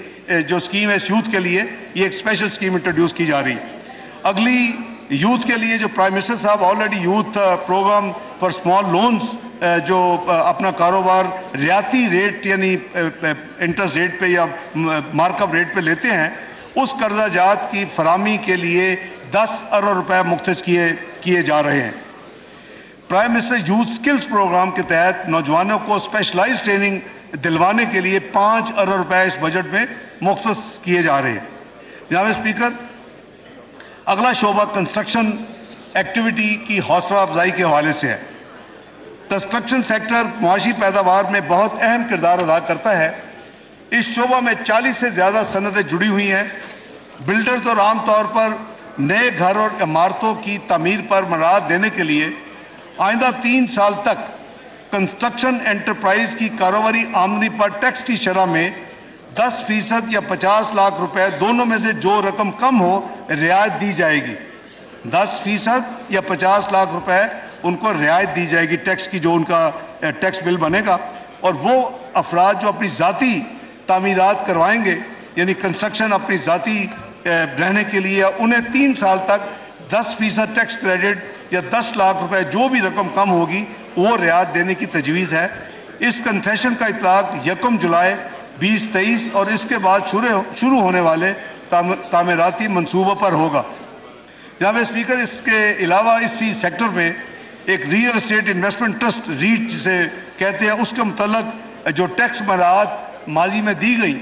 جو اسکیم ہے اس یوتھ کے لیے یہ ایک اسپیشل اسکیم انٹروڈیوس کی جا رہی ہے۔ اگلی یوتھ کے لیے جو پرائم منسٹر صاحب already youth program for small loans جو اپنا کاروبار رعایتی ریٹ یعنی انٹرسٹ ریٹ پہ یا مارک اپ ریٹ پہ لیتے ہیں، اس قرضہ جات کی فراہمی کے لیے 10 ارب روپے مختص کیے جا رہے ہیں۔ Prime minister youth skills program کے تحت نوجوانوں کو اسپیشلائز ٹریننگ دلوانے کے لیے 5 ارب روپے اس بجٹ میں مختص کیے جا رہے ہیں۔ جناب اسپیکر، اگلا شعبہ کنسٹرکشن ایکٹیویٹی کی حوصلہ افزائی کے حوالے سے ہے۔ کنسٹرکشن سیکٹر معاشی پیداوار میں بہت اہم کردار ادا کرتا ہے۔ اس شعبہ میں 40 سے زیادہ صنعتیں جڑی ہوئی ہیں۔ بلڈرز اور عام طور پر نئے گھر اور عمارتوں کی تعمیر پر مراعات دینے کے لیے آئندہ 3 سال تک کنسٹرکشن انٹرپرائز کی کاروباری آمدنی پر ٹیکس کی شرح میں 10% یا 50 لاکھ روپے دونوں میں سے جو رقم کم ہو رعایت دی جائے گی۔ 10% یا 50 لاکھ روپے ان کو رعایت دی جائے گی ٹیکس کی، جو ان کا ٹیکس بل بنے گا، اور وہ افراد جو اپنی ذاتی تعمیرات کروائیں گے یعنی کنسٹرکشن اپنی ذاتی رہنے کے لیے، انہیں 3 سال تک 10% ٹیکس کریڈٹ یا 10 لاکھ روپے جو بھی رقم کم ہوگی وہ رعایت دینے کی تجویز ہے۔ اس کنسیشن کا اطلاق 1 جولائی 2023 اور اس کے بعد شروع ہونے والے تعمیراتی منصوبوں پر ہوگا۔ جناب اسپیکر، اس کے علاوہ اسی سیکٹر میں ایک real estate investment trust rate جسے کہتے ہیں، اس کے متعلق جو ٹیکس مراعات ماضی میں دی گئی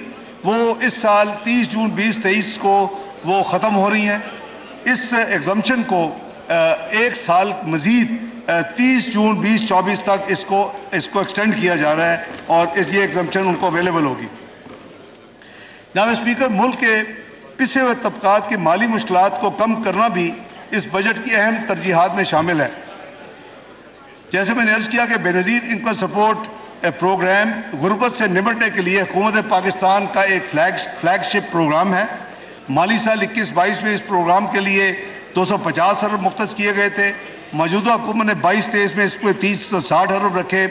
وہ اس سال 30 جون 2023 کو وہ ختم ہو رہی ہیں۔ اس ایگزمپشن کو 1 سال مزید 30 جون 2024 تک اس کو ایکسٹینڈ کیا جا رہا ہے اور یہ ایگزمپشن ان کو اویلیبل ہوگی۔ جناب اسپیکر، ملک کے پسے ہوئے طبقات کی مالی مشکلات کو کم کرنا بھی اس بجٹ کی اہم ترجیحات میں شامل ہے۔ جیسے میں نے عرض کیا کہ بے نظیر انکم سپورٹ پروگرام غربت سے نمٹنے کے لیے حکومت پاکستان کا ایک فلیگ شپ پروگرام ہے۔ مالی سال 21-22 میں اس پروگرام کے لیے 250 ارب مختص کیے گئے تھے۔ موجودہ حکومت نے 22-23 میں اس کو 30-60 ارب رکھے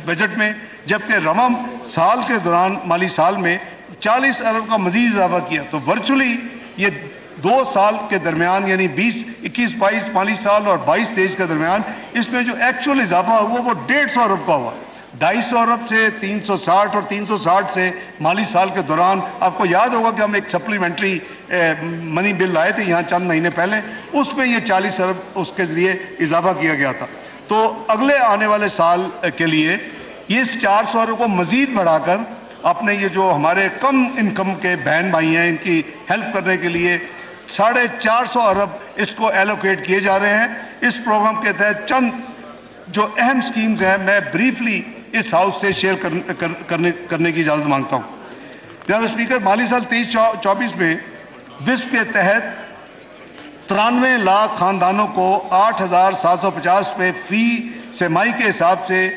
بجٹ میں، جبکہ رمم سال کے دوران مالی سال میں 40 ارب کا مزید اضافہ کیا. تو ورچولی یہ 2 سال کے درمیان یعنی 21-22 مالی سال اور 22-23 کے درمیان اس میں جو ایکچوئل اضافہ ہوا وہ 150 ارب کا ہوا. 250 ارب سے 360 اور 360 سے مالی سال کے دوران. آپ کو یاد ہوگا کہ ہم ایک سپلیمنٹری منی بل لائے تھے یہاں چند مہینے پہلے، اس میں یہ 40 ارب اس کے ذریعے اضافہ کیا گیا تھا. تو اگلے آنے والے سال کے لیے یہ 400 ارب کو مزید بڑھا کر اپنے یہ جو ہمارے کم انکم کے بہن بھائی ہیں ان کی ہیلپ کرنے کے لیے 450 ارب اس کو ایلوکیٹ کیے جا رہے ہیں. اس پروگرام کے تحت چند جو اہم سکیمز ہیں میں بریفلی اس ہاؤس سے شیئر کرنے کی اجازت مانگتا ہوں. جناب اسپیکر، مالی سال 23-24 میں وسپ کے تحت 93 لاکھ خاندانوں کو 8,750 روپے فی سہ کے حساب سے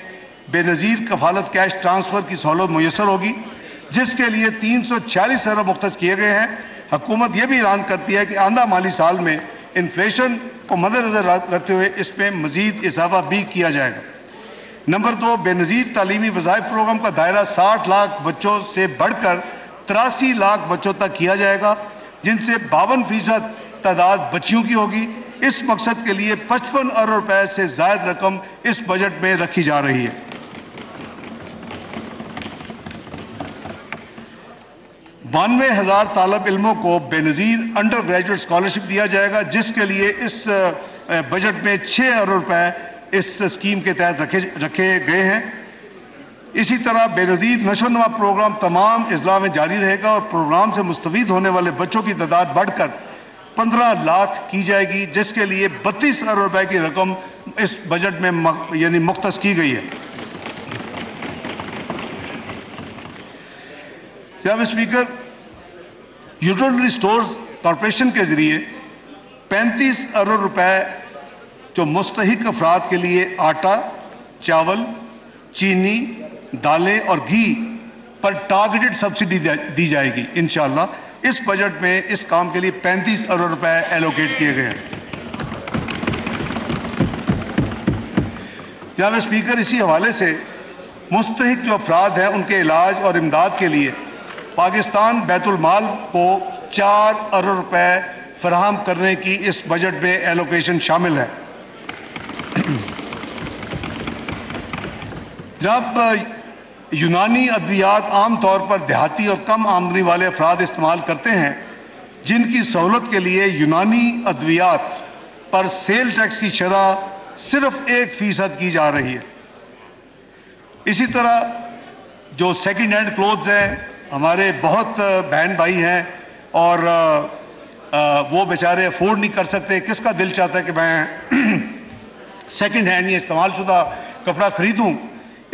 بے نظیر کفالت کیش ٹرانسفر کی سہولت میسر ہوگی، جس کے لیے 346 ارب مختص کیے گئے ہیں. حکومت یہ بھی اعلان کرتی ہے کہ آئندہ مالی سال میں انفلیشن کو مد نظر رکھتے ہوئے اس میں مزید اضافہ بھی کیا جائے گا. نمبر 2، بے نظیر تعلیمی وظائف پروگرام کا دائرہ 60 لاکھ بچوں سے بڑھ کر 83 لاکھ بچوں تک کیا جائے گا، جن سے 52% تعداد بچیوں کی ہوگی. اس مقصد کے لیے 55 ارب روپے سے زائد رقم اس بجٹ میں رکھی جا رہی ہے. 92,000 طالب علموں کو بے نظیر انڈر گریجویٹ اسکالرشپ دیا جائے گا، جس کے لیے اس بجٹ میں 6 ارب روپے اس اسکیم کے تحت رکھے گئے ہیں. اسی طرح بے نظیر نشو و نما پروگرام تمام اضلاع میں جاری رہے گا اور پروگرام سے مستفید ہونے والے بچوں کی تعداد بڑھ کر 15 لاکھ کی جائے گی، جس کے لیے 32 ارب روپے کی رقم اس بجٹ میں یعنی مختص کی گئی ہے. جناب اسپیکر، یوٹیلٹی سٹورز کارپوریشن کے ذریعے 35 ارب روپے جو مستحق افراد کے لیے آٹا، چاول، چینی، دالیں اور گھی پر ٹارگیٹڈ سبسڈی دی جائے گی. انشاءاللہ اس بجٹ میں اس کام کے لیے 35 ارب روپے ایلوکیٹ کیے گئے ہیں. جناب اسپیکر، اسی حوالے سے مستحق جو افراد ہیں ان کے علاج اور امداد کے لیے پاکستان بیت المال کو 4 ارب روپے فراہم کرنے کی اس بجٹ میں ایلوکیشن شامل ہے. جب یونانی ادویات عام طور پر دیہاتی اور کم آمدنی والے افراد استعمال کرتے ہیں، جن کی سہولت کے لیے یونانی ادویات پر سیل ٹیکس کی شرح صرف 1% کی جا رہی ہے. اسی طرح جو سیکنڈ ہینڈ کلوتھز ہیں، ہمارے بہت بہن بھائی ہیں اور وہ بیچارے افورڈ نہیں کر سکتے. کس کا دل چاہتا ہے کہ میں سیکنڈ ہینڈ یا استعمال شدہ کپڑا خریدوں؟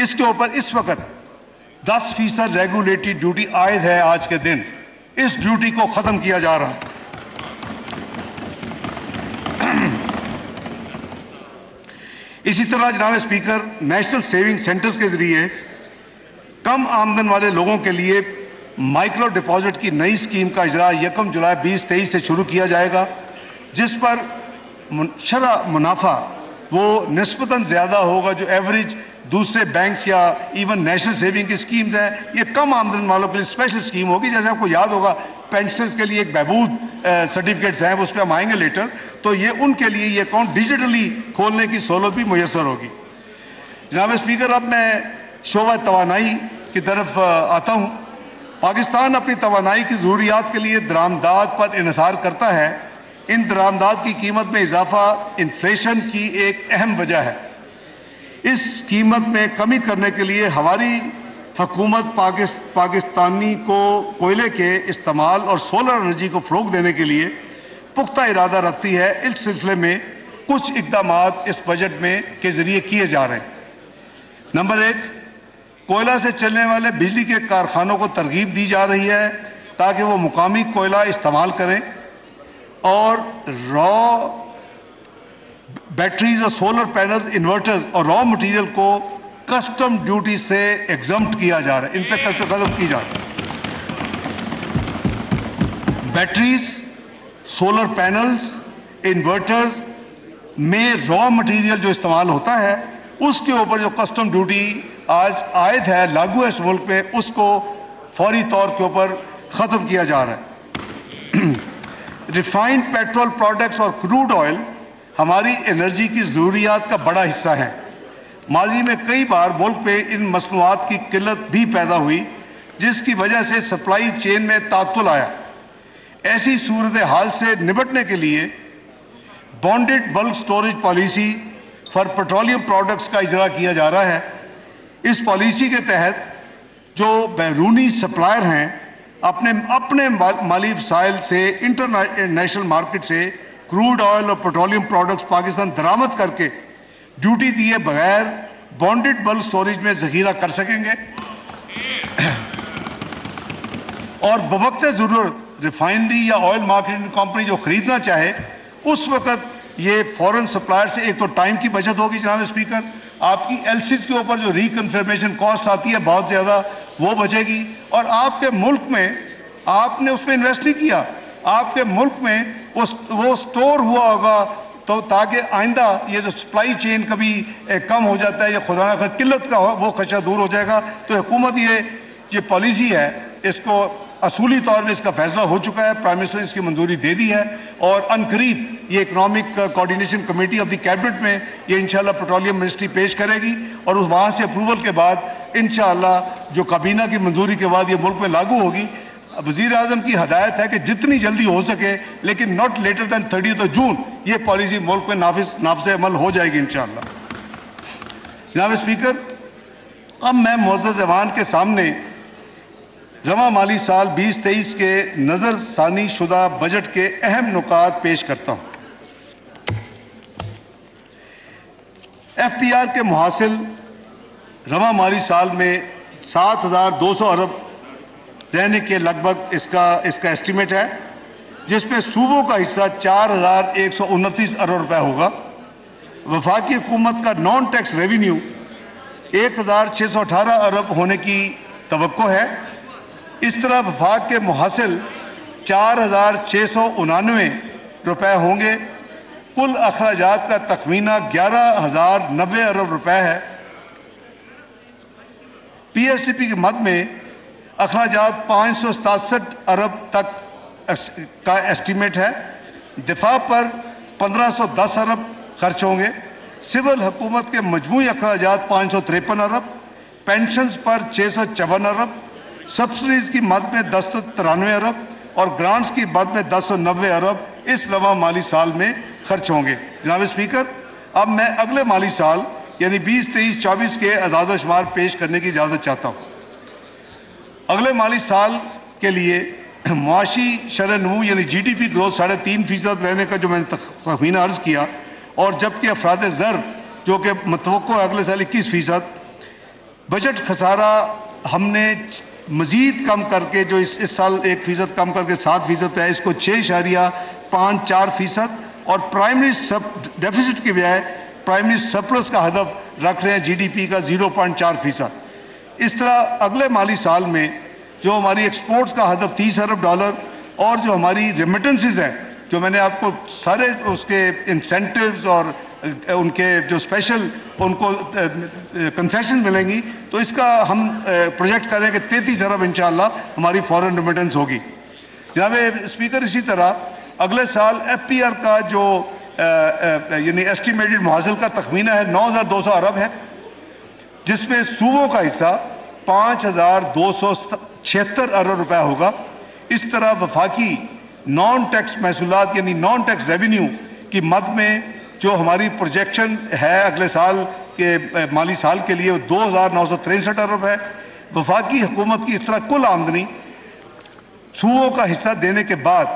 اس کے اوپر اس وقت 10% ریگولیٹری ڈیوٹی عائد ہے. آج کے دن اس ڈیوٹی کو ختم کیا جا رہا ہے. اسی طرح جناب اسپیکر، نیشنل سیونگ سینٹرز کے ذریعے کم آمدن والے لوگوں کے لیے مائکرو ڈپازٹ کی نئی اسکیم کا اجرا 1 جولائی 2023 سے شروع کیا جائے گا، جس پر شرح منافع وہ نسبتاً زیادہ ہوگا جو ایوریج دوسرے بینک یا ایون نیشنل سیونگ کی اسکیمز ہیں. یہ کم آمدن والوں کے لیے اسپیشل اسکیم ہوگی. جیسے آپ کو یاد ہوگا پینشنرز کے لیے ایک بہبود سرٹیفکیٹس ہیں، اس پہ ہم آئیں گے لیٹر. تو یہ ان کے لیے یہ اکاؤنٹ ڈیجیٹلی کھولنے کی سہولت بھی میسر ہوگی. جناب اسپیکر، اب میں شعبہ توانائی کی طرف آتا ہوں. پاکستان اپنی توانائی کی ضروریات کے لیے درآمدات پر انحصار کرتا ہے. ان درآمدات کی قیمت میں اضافہ انفلیشن کی ایک اہم وجہ ہے. اس قیمت میں کمی کرنے کے لیے ہماری حکومت پاکستانی کو کوئلے کے استعمال اور سولر انرجی کو فروغ دینے کے لیے پختہ ارادہ رکھتی ہے. اس سلسلے میں کچھ اقدامات اس بجٹ میں کے ذریعے کیے جا رہے ہیں. نمبر 1، کوئلہ سے چلنے والے بجلی کے کارخانوں کو ترغیب دی جا رہی ہے تاکہ وہ مقامی کوئلہ استعمال کریں اور را بیٹریز اور سولر پینلز، انورٹرز اور را مٹیریل کو کسٹم ڈیوٹی سے ایگزمپٹ کیا جا رہا ہے. ان پہ کسٹم ختم کی جا رہی ہے. بیٹریز، سولر پینلز، انورٹرز میں را مٹیریل جو استعمال ہوتا ہے اس کے اوپر جو کسٹم ڈیوٹی آج عائد ہے لاگو ہے اس ملک میں، اس کو فوری طور کے اوپر ختم کیا جا رہا ہے۔ ریفائنڈ پیٹرول پروڈکٹس اور کروڈ آئل ہماری انرجی کی ضروریات کا بڑا حصہ ہیں۔ ماضی میں کئی بار ملک میں ان مصنوعات کی قلت بھی پیدا ہوئی جس کی وجہ سے سپلائی چین میں تعطل آیا۔ ایسی صورتحال سے نمٹنے کے لیے bonded bulk storage policy for petroleum products کا اجرا کیا جا رہا ہے۔ اس پالیسی کے تحت جو بیرونی سپلائر ہیں اپنے مالی وسائل سے انٹرنیشنل مارکیٹ سے کروڈ آئل اور پیٹرولیم پروڈکٹس پاکستان درآمد کر کے ڈیوٹی دیے بغیر بانڈڈ بلک سٹوریج میں ذخیرہ کر سکیں گے اور بوقت ضرورت ریفائنری یا آئل مارکیٹنگ کمپنی جو خریدنا چاہے اس وقت یہ فورن سپلائر سے ایک تو ٹائم کی بچت ہوگی جناب اسپیکر، آپ کی ایل سیز کے اوپر جو ریکنفرمیشن کاسٹ آتی ہے بہت زیادہ وہ بچے گی، اور آپ کے ملک میں آپ نے اس میں انویسٹ نہیں کیا، آپ کے ملک میں وہ سٹور ہوا ہوگا تو تاکہ آئندہ یہ جو سپلائی چین کبھی کم ہو جاتا ہے یا خدا نخواستہ قلت کا وہ خدشہ دور ہو جائے گا۔ تو حکومت یہ پالیسی ہے اس کو اصولی طور پہ اس کا فیصلہ ہو چکا ہے، پرائم منسٹر نے اس کی منظوری دے دی ہے اور عنقریب یہ economic coordination committee of the cabinet میں یہ انشاءاللہ پیٹرولیم منسٹری پیش کرے گی اور وہاں سے اپروول کے بعد انشاءاللہ جو کابینہ کی منظوری کے بعد یہ ملک میں لاگو ہوگی۔ وزیر اعظم کی ہدایت ہے کہ جتنی جلدی ہو سکے لیکن ناٹ لیٹر دین 30 جون یہ پالیسی ملک میں نافذ عمل ہو جائے گی انشاءاللہ۔ جناب اسپیکر، اب میں معزز ایوان کے سامنے رواں مالی سال 2023 کے نظر ثانی شدہ بجٹ کے اہم نکات پیش کرتا ہوں۔ ایف پی آر کے محاصل رواں مالی سال میں 7,200 ارب رہنے کے لگ بھگ اس کا ایسٹیمیٹ ہے، جس میں صوبوں کا حصہ 4,129 ارب روپے ہوگا۔ وفاقی حکومت کا نان ٹیکس ریونیو 1,618 ارب ہونے کی توقع ہے۔ اس طرح وفاق کے محاصل 4,699 روپے ہوں گے۔ کل اخراجات کا تخمینہ 11,090 ارب روپے ہے۔ پی ایس ڈی پی کے مد میں اخراجات 567 ارب تک کا ایسٹیمیٹ ہے۔ دفاع پر 1,510 ارب خرچ ہوں گے۔ سول حکومت کے مجموعی اخراجات 553 ارب، پینشنز پر 654 ارب، سبسڈیز کی مد میں 1093 ارب اور گرانٹس کی مد میں 1090 ارب اس رواں مالی سال میں خرچ ہوں گے۔ جناب اسپیکر، اب میں اگلے مالی سال یعنی 2023-24 کے اعداد و شمار پیش کرنے کی اجازت چاہتا ہوں۔ اگلے مالی سال کے لیے معاشی شرح نمو یعنی جی ڈی پی گروتھ 3.5% رہنے کا جو میں نے تخمینہ عرض کیا، اور جبکہ افراد زر جو کہ متوقع ہے اگلے سال 21%، بجٹ خسارہ ہم نے مزید کم کر کے جو اس سال 1% کم کر کے 7% پہ ہے، اس کو 6.54% اور پرائمری ڈیفیسٹ کے بجائے پرائمری سرپلس کا ہدف رکھ رہے ہیں جی ڈی پی کا 0.4%۔ اس طرح اگلے مالی سال میں جو ہماری ایکسپورٹس کا ہدف 30 ارب ڈالر اور جو ہماری ریمیٹنسز ہیں جو میں نے آپ کو سارے اس کے انسینٹیوز اور ان کے جو اسپیشل ان کو کنسیشن ملیں گی، تو اس کا ہم پروجیکٹ کریں کہ 33 ارب انشاءاللہ ہماری فورن ریمیٹنس ہوگی۔ جناب اسپیکر، اسی طرح اگلے سال ایف پی آر کا جو یعنی ایسٹیمیٹڈ محاصل کا تخمینہ ہے 9,200 ارب ہے، جس میں صوبوں کا حصہ 5,276 ارب روپے ہوگا۔ اس طرح وفاقی نان ٹیکس محصولات یعنی نان ٹیکس ریونیو کی مد میں جو ہماری پروجیکشن ہے اگلے سال کے مالی سال کے لیے 2,963 ارب ہے۔ وفاقی حکومت کی اس طرح کل آمدنی صوبوں کا حصہ دینے کے بعد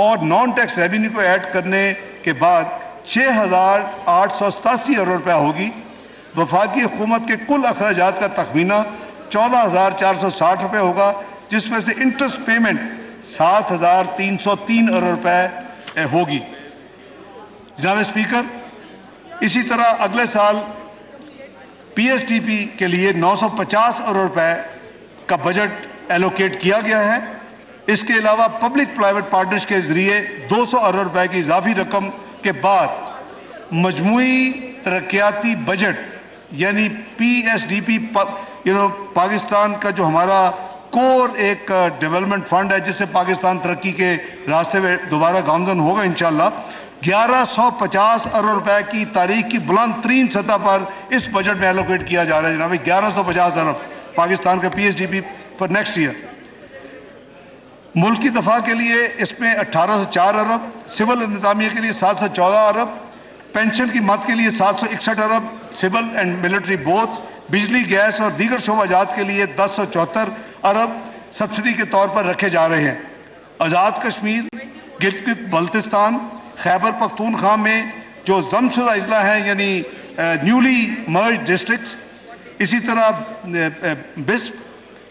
اور نان ٹیکس ریونیو کو ایڈ کرنے کے بعد 6,887 ارب روپے ہوگی۔ وفاقی حکومت کے کل اخراجات کا تخمینہ 14,460 روپے ہوگا، جس میں سے انٹرسٹ پیمنٹ 7,303 ارب روپے ہوگی۔ جناب اسپیکر، اسی طرح اگلے سال پی ایس ٹی پی کے لیے 950 ارب روپے کا بجٹ ایلوکیٹ کیا گیا ہے۔ اس کے علاوہ پبلک پرائیویٹ پارٹنرز کے ذریعے 200 ارب روپے کی اضافی رقم کے بعد مجموعی ترقیاتی بجٹ یعنی PSDP پاکستان کا جو ہمارا کور ایک ڈیولپمنٹ فنڈ ہے جس سے پاکستان ترقی کے راستے میں دوبارہ گامزن ہوگا انشاءاللہ، 1150 ارب روپے کی تاریخ کی بلند ترین سطح پر اس بجٹ میں ایلوکیٹ کیا جا رہا ہے جناب، 1150 ارب پاکستان کا PSDP پر نیکسٹ ایئر۔ ملک کی دفاع کے لیے اس میں 1804 ارب، سول انتظامیہ کے لیے 714 ارب، پینشن کی مد کے لیے 761 ارب سول اینڈ ملٹری بوتھ، بجلی گیس اور دیگر شعبہ جات کے لیے 1074 ارب سبسڈی کے طور پر رکھے جا رہے ہیں۔ آزاد کشمیر، گلگت بلتستان، خیبر پختونخوا میں جو ضم شدہ اضلاع ہیں یعنی نیولی مرج ڈسٹرکٹس، اسی طرح بسپ،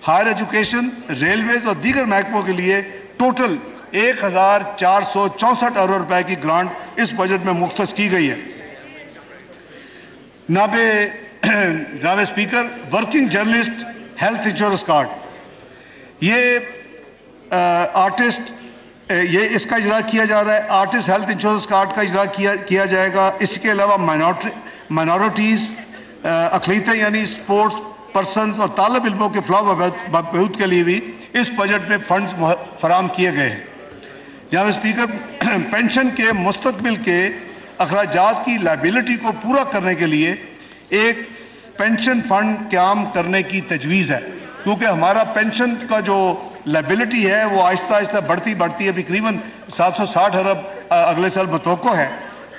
ہائر ایجوکیشن، ریلویز اور دیگر محکموں کے لیے ٹوٹل 1464 ارب روپے کی گرانٹ اس بجٹ میں مختص کی گئی ہے۔ جناب speaker, working journalist health insurance card, یہ آرٹسٹ اس کا اجرا کیا جا رہا ہے، آرٹسٹ ہیلتھ انشورنس کارڈ کا اجرا کیا جائے گا۔ اس کے علاوہ مائنورٹیز، اقلیتیں یعنی سپورٹس پرسنز اور طالب علموں کے فلاح و بہبود کے لیے بھی اس بجٹ میں فنڈز فراہم کیے گئے ہیں۔ جناب اسپیکر، پینشن کے مستقبل کے اخراجات کی لائبلٹی کو پورا کرنے کے لیے ایک پینشن فنڈ قیام کرنے کی تجویز ہے، کیونکہ ہمارا پینشن کا جو لائبلٹی ہے وہ آہستہ آہستہ بڑھتی ہے، تقریباً 760 ارب اگلے سال متوقع ہے،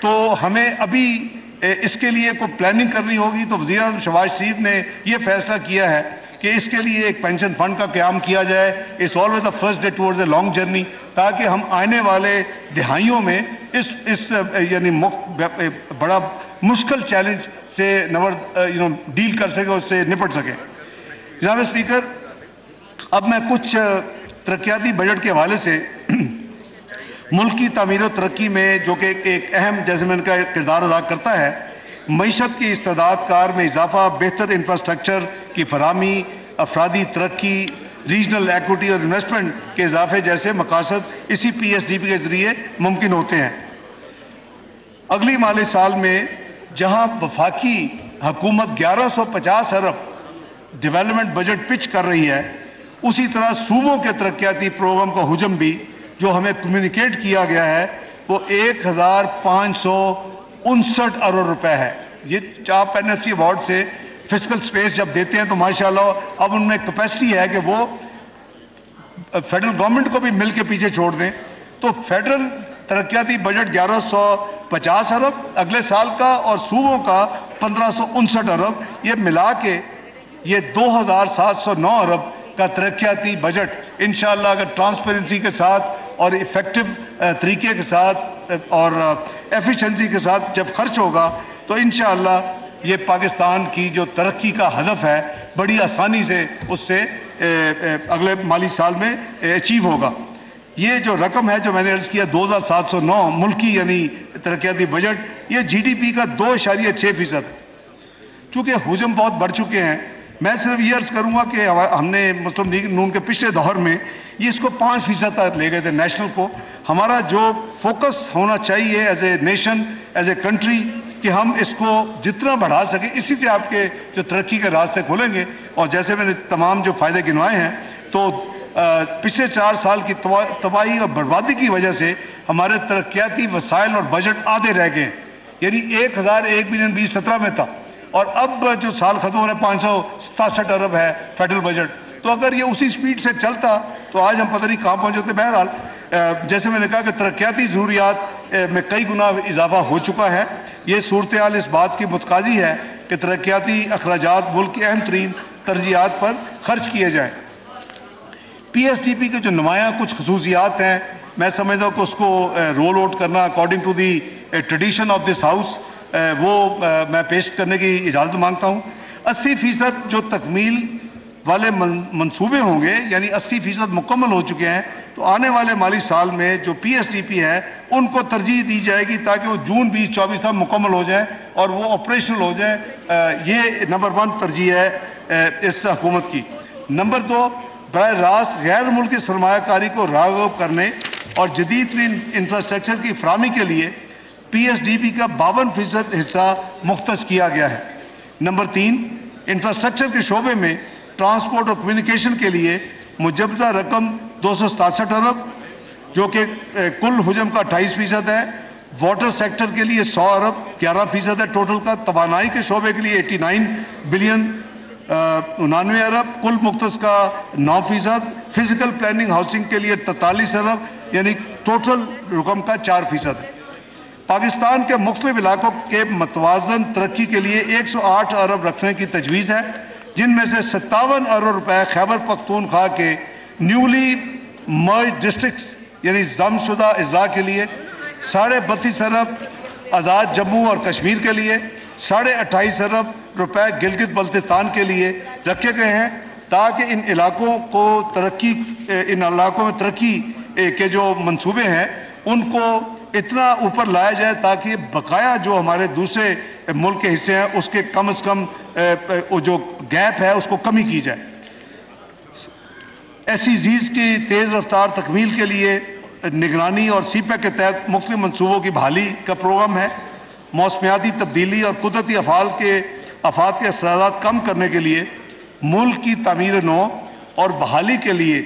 تو ہمیں ابھی اس کے لیے کوئی پلاننگ کرنی ہوگی۔ تو وزیر اعظم شہباز شریف نے یہ فیصلہ کیا ہے کہ اس کے لیے ایک پینشن فنڈ کا قیام کیا جائے۔ It's always a first day towards a long journey, تاکہ ہم آنے والے دہائیوں میں اس یعنی بڑا مشکل چیلنج سے ڈیل کر سکیں، اس سے نپٹ سکیں۔ جناب اسپیکر، اب میں کچھ ترقیاتی بجٹ کے حوالے سے ملک کی تعمیر و ترقی میں جو کہ ایک اہم جیسے میں نے کہا کردار ادا کرتا ہے، معیشت کی استعداد کار میں اضافہ، بہتر انفراسٹرکچر کی فراہمی، افرادی ترقی، ریجنل ایکوٹی اور انویسٹمنٹ کے اضافے جیسے مقاصد اسی PSDP کے ذریعے ممکن ہوتے ہیں۔ اگلی مالی سال میں جہاں وفاقی حکومت 1150 ارب ڈیولپمنٹ بجٹ پچ کر رہی ہے، اسی طرح صوبوں کے ترقیاتی پروگرام کا حجم بھی جو ہمیں کمیونیکیٹ کیا گیا ہے وہ 1559 ارب روپے ہے۔ یہ آپ NFC ایوارڈ سے فسکل سپیس جب دیتے ہیں تو ماشاءاللہ اب ان میں کیپیسٹی ہے کہ وہ فیڈرل گورنمنٹ کو بھی مل کے پیچھے چھوڑ دیں۔ تو فیڈرل ترقیاتی بجٹ 1150 ارب اگلے سال کا اور صوبوں کا 1559 ارب، یہ ملا کے یہ 2709 ارب کا ترقیاتی بجٹ انشاءاللہ اگر ٹرانسپیرنسی کے ساتھ اور ایفیکٹو طریقے کے ساتھ اور ایفیشنسی کے ساتھ جب خرچ ہوگا تو انشاءاللہ یہ پاکستان کی جو ترقی کا ہدف ہے بڑی آسانی سے اس سے اگلے مالی سال میں اچیو ہوگا۔ یہ جو رقم ہے جو میں نے عرض کیا 2709 ملکی یعنی ترقیاتی بجٹ، یہ GDP کا 2.6%۔ چونکہ حجم بہت بڑھ چکے ہیں، میں صرف یہ عرض کروں گا کہ ہم نے مسلم لیگ نون کے پچھلے دور میں یہ اس کو 5% تک لے گئے تھے نیشنل کو۔ ہمارا جو فوکس ہونا چاہیے as a nation, as a country, کہ ہم اس کو جتنا بڑھا سکیں، اسی سے آپ کے جو ترقی کے راستے کھولیں گے۔ اور جیسے میں نے تمام جو فائدے گنوائے ہیں، تو پچھلے 4 سال کی تباہی اور بربادی کی وجہ سے ہمارے ترقیاتی وسائل اور بجٹ آدھے رہ گئے، یعنی 1001 بلین 2017 میں تھا، اور اب جو سال ختم ہو رہا ہے 567 ارب ہے فیڈرل بجٹ۔ تو اگر یہ اسی سپیڈ سے چلتا تو آج ہم پتہ نہیں کہاں پہنچ جاتے۔ بہرحال جیسے میں نے کہا کہ ترقیاتی ضروریات میں کئی گنا اضافہ ہو چکا ہے۔ یہ صورتحال اس بات کی متقاضی ہے کہ ترقیاتی اخراجات ملک کی اہم ترین ترجیحات پر خرچ کیے جائیں۔ PSDP کے جو نمایاں کچھ خصوصیات ہیں، میں سمجھتا ہوں کہ اس کو رول آؤٹ کرنا according to the tradition of this house وہ میں پیش کرنے کی اجازت مانگتا ہوں۔ 80% جو تکمیل والے منصوبے ہوں گے، یعنی 80% مکمل ہو چکے ہیں، تو آنے والے مالی سال میں جو PSDP ہے ان کو ترجیح دی جائے گی تاکہ وہ جون 2024 تک مکمل ہو جائیں اور وہ آپریشنل ہو جائیں۔ یہ نمبر 1 ترجیح ہے اس حکومت کی۔ نمبر 2، براہ راست غیر ملکی سرمایہ کاری کو راغب کرنے اور جدید ترین انفراسٹرکچر کی فراہمی کے لیے PSDP کا 52% حصہ مختص کیا گیا ہے۔ نمبر 3، انفراسٹرکچر کے شعبے میں ٹرانسپورٹ اور کمیونیکیشن کے لیے مجوزہ رقم 267 ارب جو کہ کل حجم کا 28% ہے۔ واٹر سیکٹر کے لیے 100 ارب 11% ہے ٹوٹل کا۔ توانائی کے شعبے کے لیے 89 بلین 99 ارب کل مختص کا 9%۔ فزیکل پلاننگ ہاؤسنگ کے لیے 43 ارب یعنی ٹوٹل رقم کا 4% ہے۔ پاکستان کے مختلف علاقوں کے متوازن ترقی کے لیے 108 ارب رکھنے کی تجویز ہے، جن میں سے 57 ارب روپے خیبر پختونخوا کے نیولی مرج ڈسٹرکٹس یعنی ضم شدہ اضلاع کے لیے، 32.5 ارب آزاد جموں اور کشمیر کے لیے، 28.5 ارب روپے گلگت بلتستان کے لیے رکھے گئے ہیں، تاکہ ان علاقوں میں ترقی کے جو منصوبے ہیں ان کو اتنا اوپر لایا جائے تاکہ بقایا جو ہمارے دوسرے ملک کے حصے ہیں اس کے کم از کم جو گیپ ہے اس کو کمی کی جائے۔ SEZs کی تیز رفتار تکمیل کے لیے نگرانی اور CPEC کے تحت مختلف منصوبوں کی بحالی کا پروگرام ہے۔ موسمیاتی تبدیلی اور قدرتی آفات کے اثرات کم کرنے کے لیے ملک کی تعمیر نو اور بحالی کے لیے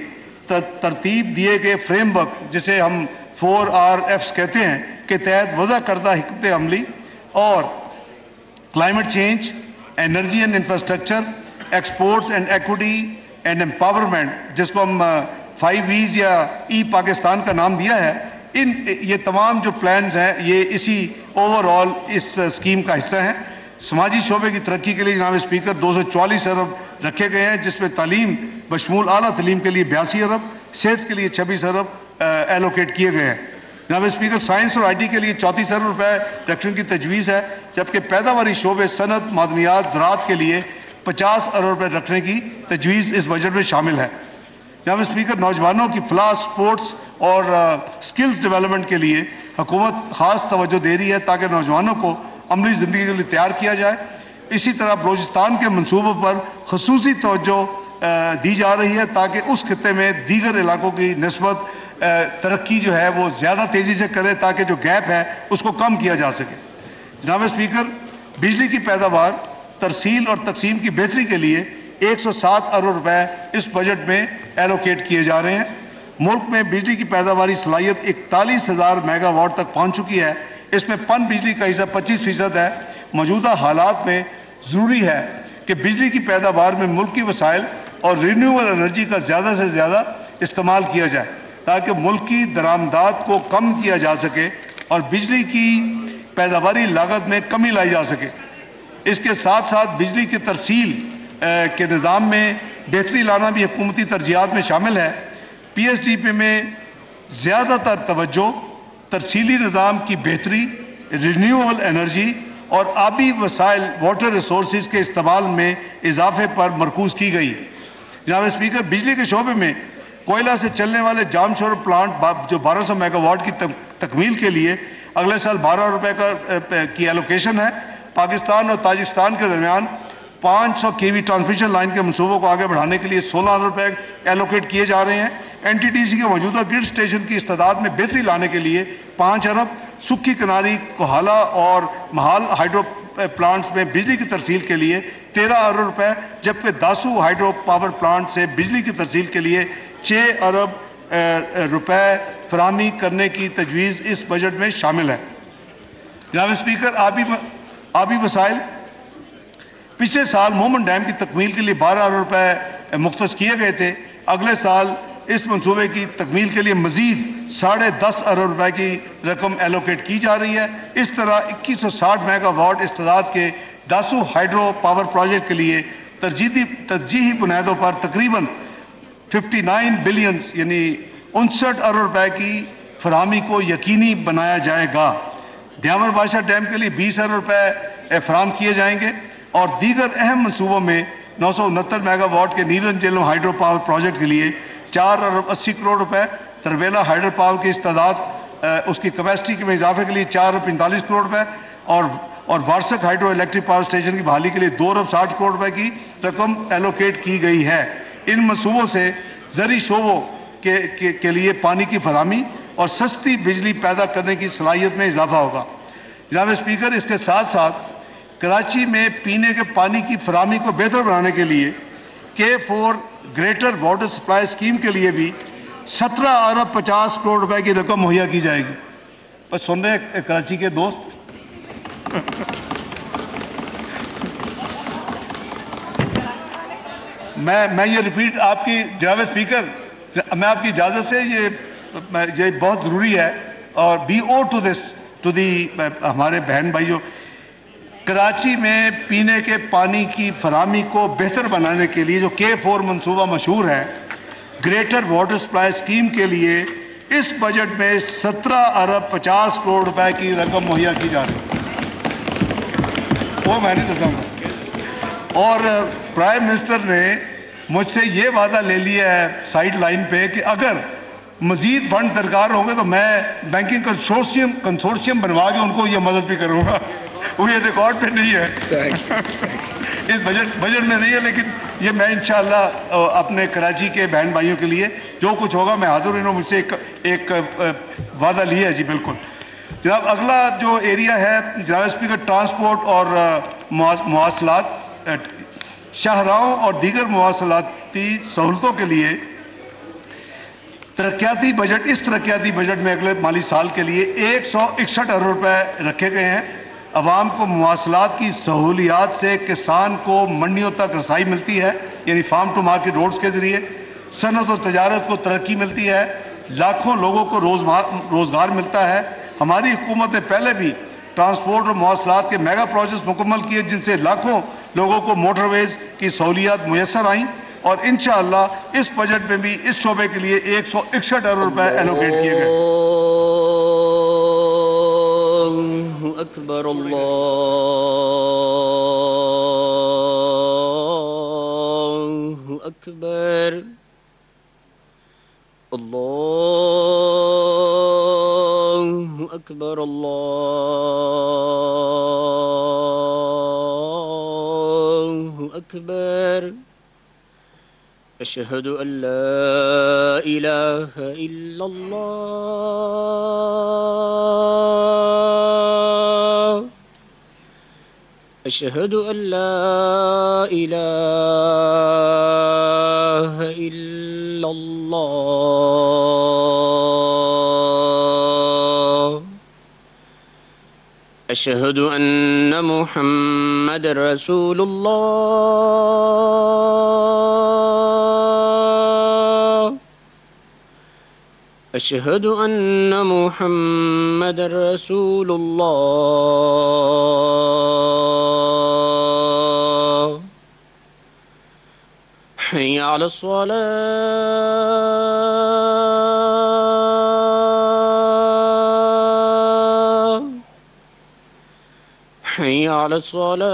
ترتیب دیے گئے فریم ورک جسے ہم 4RFs کہتے ہیں کے تحت وضع کردہ حکمت عملی اور climate change, energy and infrastructure, exports and equity and empowerment جس کو ہم 5E's یا پاکستان کا نام دیا ہے، یہ تمام جو پلانز ہیں یہ اسی اوور آل اس اسکیم کا حصہ ہیں۔ سماجی شعبے کی ترقی کے لیے جناب اسپیکر 244 ارب رکھے گئے ہیں، جس میں تعلیم بشمول اعلیٰ تعلیم کے لیے 82 ارب، صحت کے لیے 26 ارب ایلوکیٹ کیے گئے ہیں۔ جناب اسپیکر سائنس اور IT کے لیے 34 ارب روپے رکھنے کی تجویز ہے، جبکہ پیداواری شعبے صنعت، معدنیات، زراعت کے لیے 50 ارب روپے رکھنے کی تجویز اس بجٹ میں شامل ہے۔ جناب اسپیکر نوجوانوں کی فلاح، سپورٹس اور سکلز ڈیولپمنٹ کے لیے حکومت خاص توجہ دے رہی ہے تاکہ نوجوانوں کو عملی زندگی کے لیے تیار کیا جائے۔ اسی طرح بلوچستان کے منصوبوں پر خصوصی توجہ دی جا رہی ہے تاکہ اس خطے میں دیگر علاقوں کی نسبت ترقی جو ہے وہ زیادہ تیزی سے کرے تاکہ جو گیپ ہے اس کو کم کیا جا سکے۔ جناب اسپیکر بجلی کی پیداوار، ترسیل اور تقسیم کی بہتری کے لیے 107 ارب روپے اس بجٹ میں ایلوکیٹ کیے جا رہے ہیں۔ ملک میں بجلی کی پیداواری صلاحیت 41,000 میگا واٹ تک پہنچ چکی ہے، اس میں پن بجلی کا حصہ 25% ہے۔ موجودہ حالات میں ضروری ہے کہ بجلی کی پیداوار میں ملکی وسائل اور رینیوبل انرجی کا زیادہ سے زیادہ استعمال کیا جائے تاکہ ملکی درآمدات کو کم کیا جا سکے اور بجلی کی پیداواری لاگت میں کمی لائی جا سکے۔ اس کے ساتھ ساتھ بجلی کی ترسیل کے نظام میں بہتری لانا بھی حکومتی ترجیحات میں شامل ہے۔ PSDP میں زیادہ تر توجہ ترسیلی نظام کی بہتری، رینیوبل انرجی اور آبی وسائل واٹر ریسورسز کے استعمال میں اضافے پر مرکوز کی گئی۔ جناب اسپیکر بجلی کے شعبے میں کوئلہ سے چلنے والے جام شور پلانٹ جو 1200 میگا واٹ کی تکمیل کے لیے اگلے سال 12 روپے کی ایلوکیشن ہے۔ پاکستان اور تاجکستان کے درمیان 500 kV ٹرانسمیشن لائن کے منصوبوں کو آگے بڑھانے کے لیے 16 ارب روپے ایلوکیٹ کیے جا رہے ہیں۔ NTTC کے موجودہ گرڈ اسٹیشن کی استعداد میں بہتری لانے کے لیے 5 ارب، سکھی کناری، کوہالہ اور مہال ہائیڈرو پلانٹس میں بجلی کی ترسیل کے لیے 13 ارب روپے، جبکہ داسو ہائیڈرو پاور پلانٹ سے بجلی کی ترسیل کے لیے 6 ارب روپے فراہمی کرنے کی تجویز اس بجٹ میں شامل ہے۔ جناب اسپیکر آبی وسائل، پچھلے سال مومن ڈیم کی تکمیل کے لیے 12 ارب روپے مختص کیے گئے تھے۔ اگلے سال اس منصوبے کی تکمیل کے لیے مزید 10.5 ارب روپے کی رقم ایلوکیٹ کی جا رہی ہے۔ اس طرح 2160 میگا واٹ استعداد کے داسو ہائیڈرو پاور پروجیکٹ کے لیے ترجیحی بنیادوں پر تقریباً 59 بلین یعنی 59 ارب روپے کی فراہمی کو یقینی بنایا جائے گا۔ دیامر بادشاہ ڈیم کے لیے 20 ارب روپے فراہم کیے جائیں گے اور دیگر اہم منصوبوں میں 969 میگا واٹ کے نیلم جیلم ہائیڈرو پاور پروجیکٹ کے لیے 4 ارب 80 کروڑ روپے، تربیلا ہائیڈرو پاور کی استعداد اس کی کیپیسٹی میں اضافے کے لیے 4 ارب 45 کروڑ روپے اور وارسک ہائیڈرو الیکٹرک پاور اسٹیشن کی بحالی کے لیے 2 ارب 60 کروڑ روپے کی رقم ایلوکیٹ کی گئی ہے۔ ان منصوبوں سے زرعی شعبوں کے لیے پانی کی فراہمی اور سستی بجلی پیدا کرنے کی صلاحیت میں اضافہ ہوگا۔ جناب اسپیکر، اس کے ساتھ ساتھ کراچی میں پینے کے پانی کی فراہمی کو بہتر بنانے کے لیے K4 greater water supply scheme کے لیے بھی 17 ارب 50 کروڑ روپے کی رقم مہیا کی جائے گی. بس سن رہے ہیں کراچی کے دوست؟ میں یہ ریپیٹ آپ کی جناب اسپیکر، میں آپ کی اجازت سے یہ بہت ضروری ہے اور بی او ٹو دس ٹو دی ہمارے بہن بھائیوں، کراچی میں پینے کے پانی کی فراہمی کو بہتر بنانے کے لیے جو K4 منصوبہ مشہور ہے، گریٹر واٹر سپلائی اسکیم کے لیے اس بجٹ میں 17 ارب 50 کروڑ روپے کی رقم مہیا کی جا رہی ہے. وہ میں نہیں دسوں گا. اور پرائم منسٹر نے مجھ سے یہ وعدہ لے لیا ہے سائیڈ لائن پہ کہ اگر مزید فنڈ درکار ہوں گے تو میں بینکنگ کنسورشیم بنوا کے ان کو یہ مدد بھی کروں گا. وہ یہ ریکارڈ پہ نہیں ہے، اس بجٹ میں نہیں ہے، لیکن یہ میں انشاءاللہ اپنے کراچی کے بہن بھائیوں کے لیے جو کچھ ہوگا میں حاضر ہوں. مجھ سے ایک وعدہ لیا ہے. جی بالکل جناب. اگلا جو ایریا ہے جناب اسپیکر، ٹرانسپورٹ اور مواصلات، شاہراہوں اور دیگر مواصلاتی سہولتوں کے لیے ترقیاتی بجٹ. اس ترقیاتی بجٹ میں اگلے مالی سال کے لیے 161 ارب روپے رکھے گئے ہیں. عوام کو مواصلات کی سہولیات سے کسان کو منڈیوں تک رسائی ملتی ہے، یعنی فارم ٹو مارکیٹ روڈز کے ذریعے. صنعت و تجارت کو ترقی ملتی ہے، لاکھوں لوگوں کو روزگار ملتا ہے. ہماری حکومت نے پہلے بھی ٹرانسپورٹ اور مواصلات کے میگا پروجیکٹس مکمل کیے جن سے لاکھوں لوگوں کو موٹر ویز کی سہولیات میسر آئیں، اور انشاءاللہ اس بجٹ میں بھی اس شعبے کے لیے 161 ارب روپے ایلوکیٹ کیے گئے. اللہ اکبر، اللہ اکبر، اللہ اکبر، اللہ اکبر. اشہد ان لا الہ الا اللہ، اشہد ان لا الہ الا اللہ، اشہد ان محمد رسول اللہ، اشہد ان محمد رسول اللہ. حی علی الصلاة، حی علی الصلاة،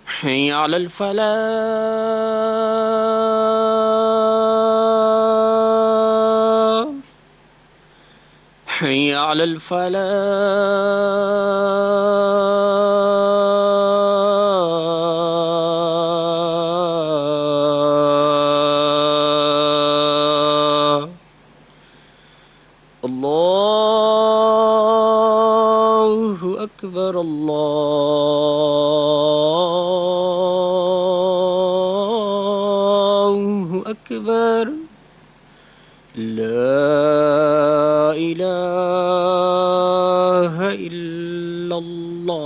حی علی الفلاح، حی علی الفلاح. اللہ اکبر، اللہ اکبر. لا الہ الا اللہ.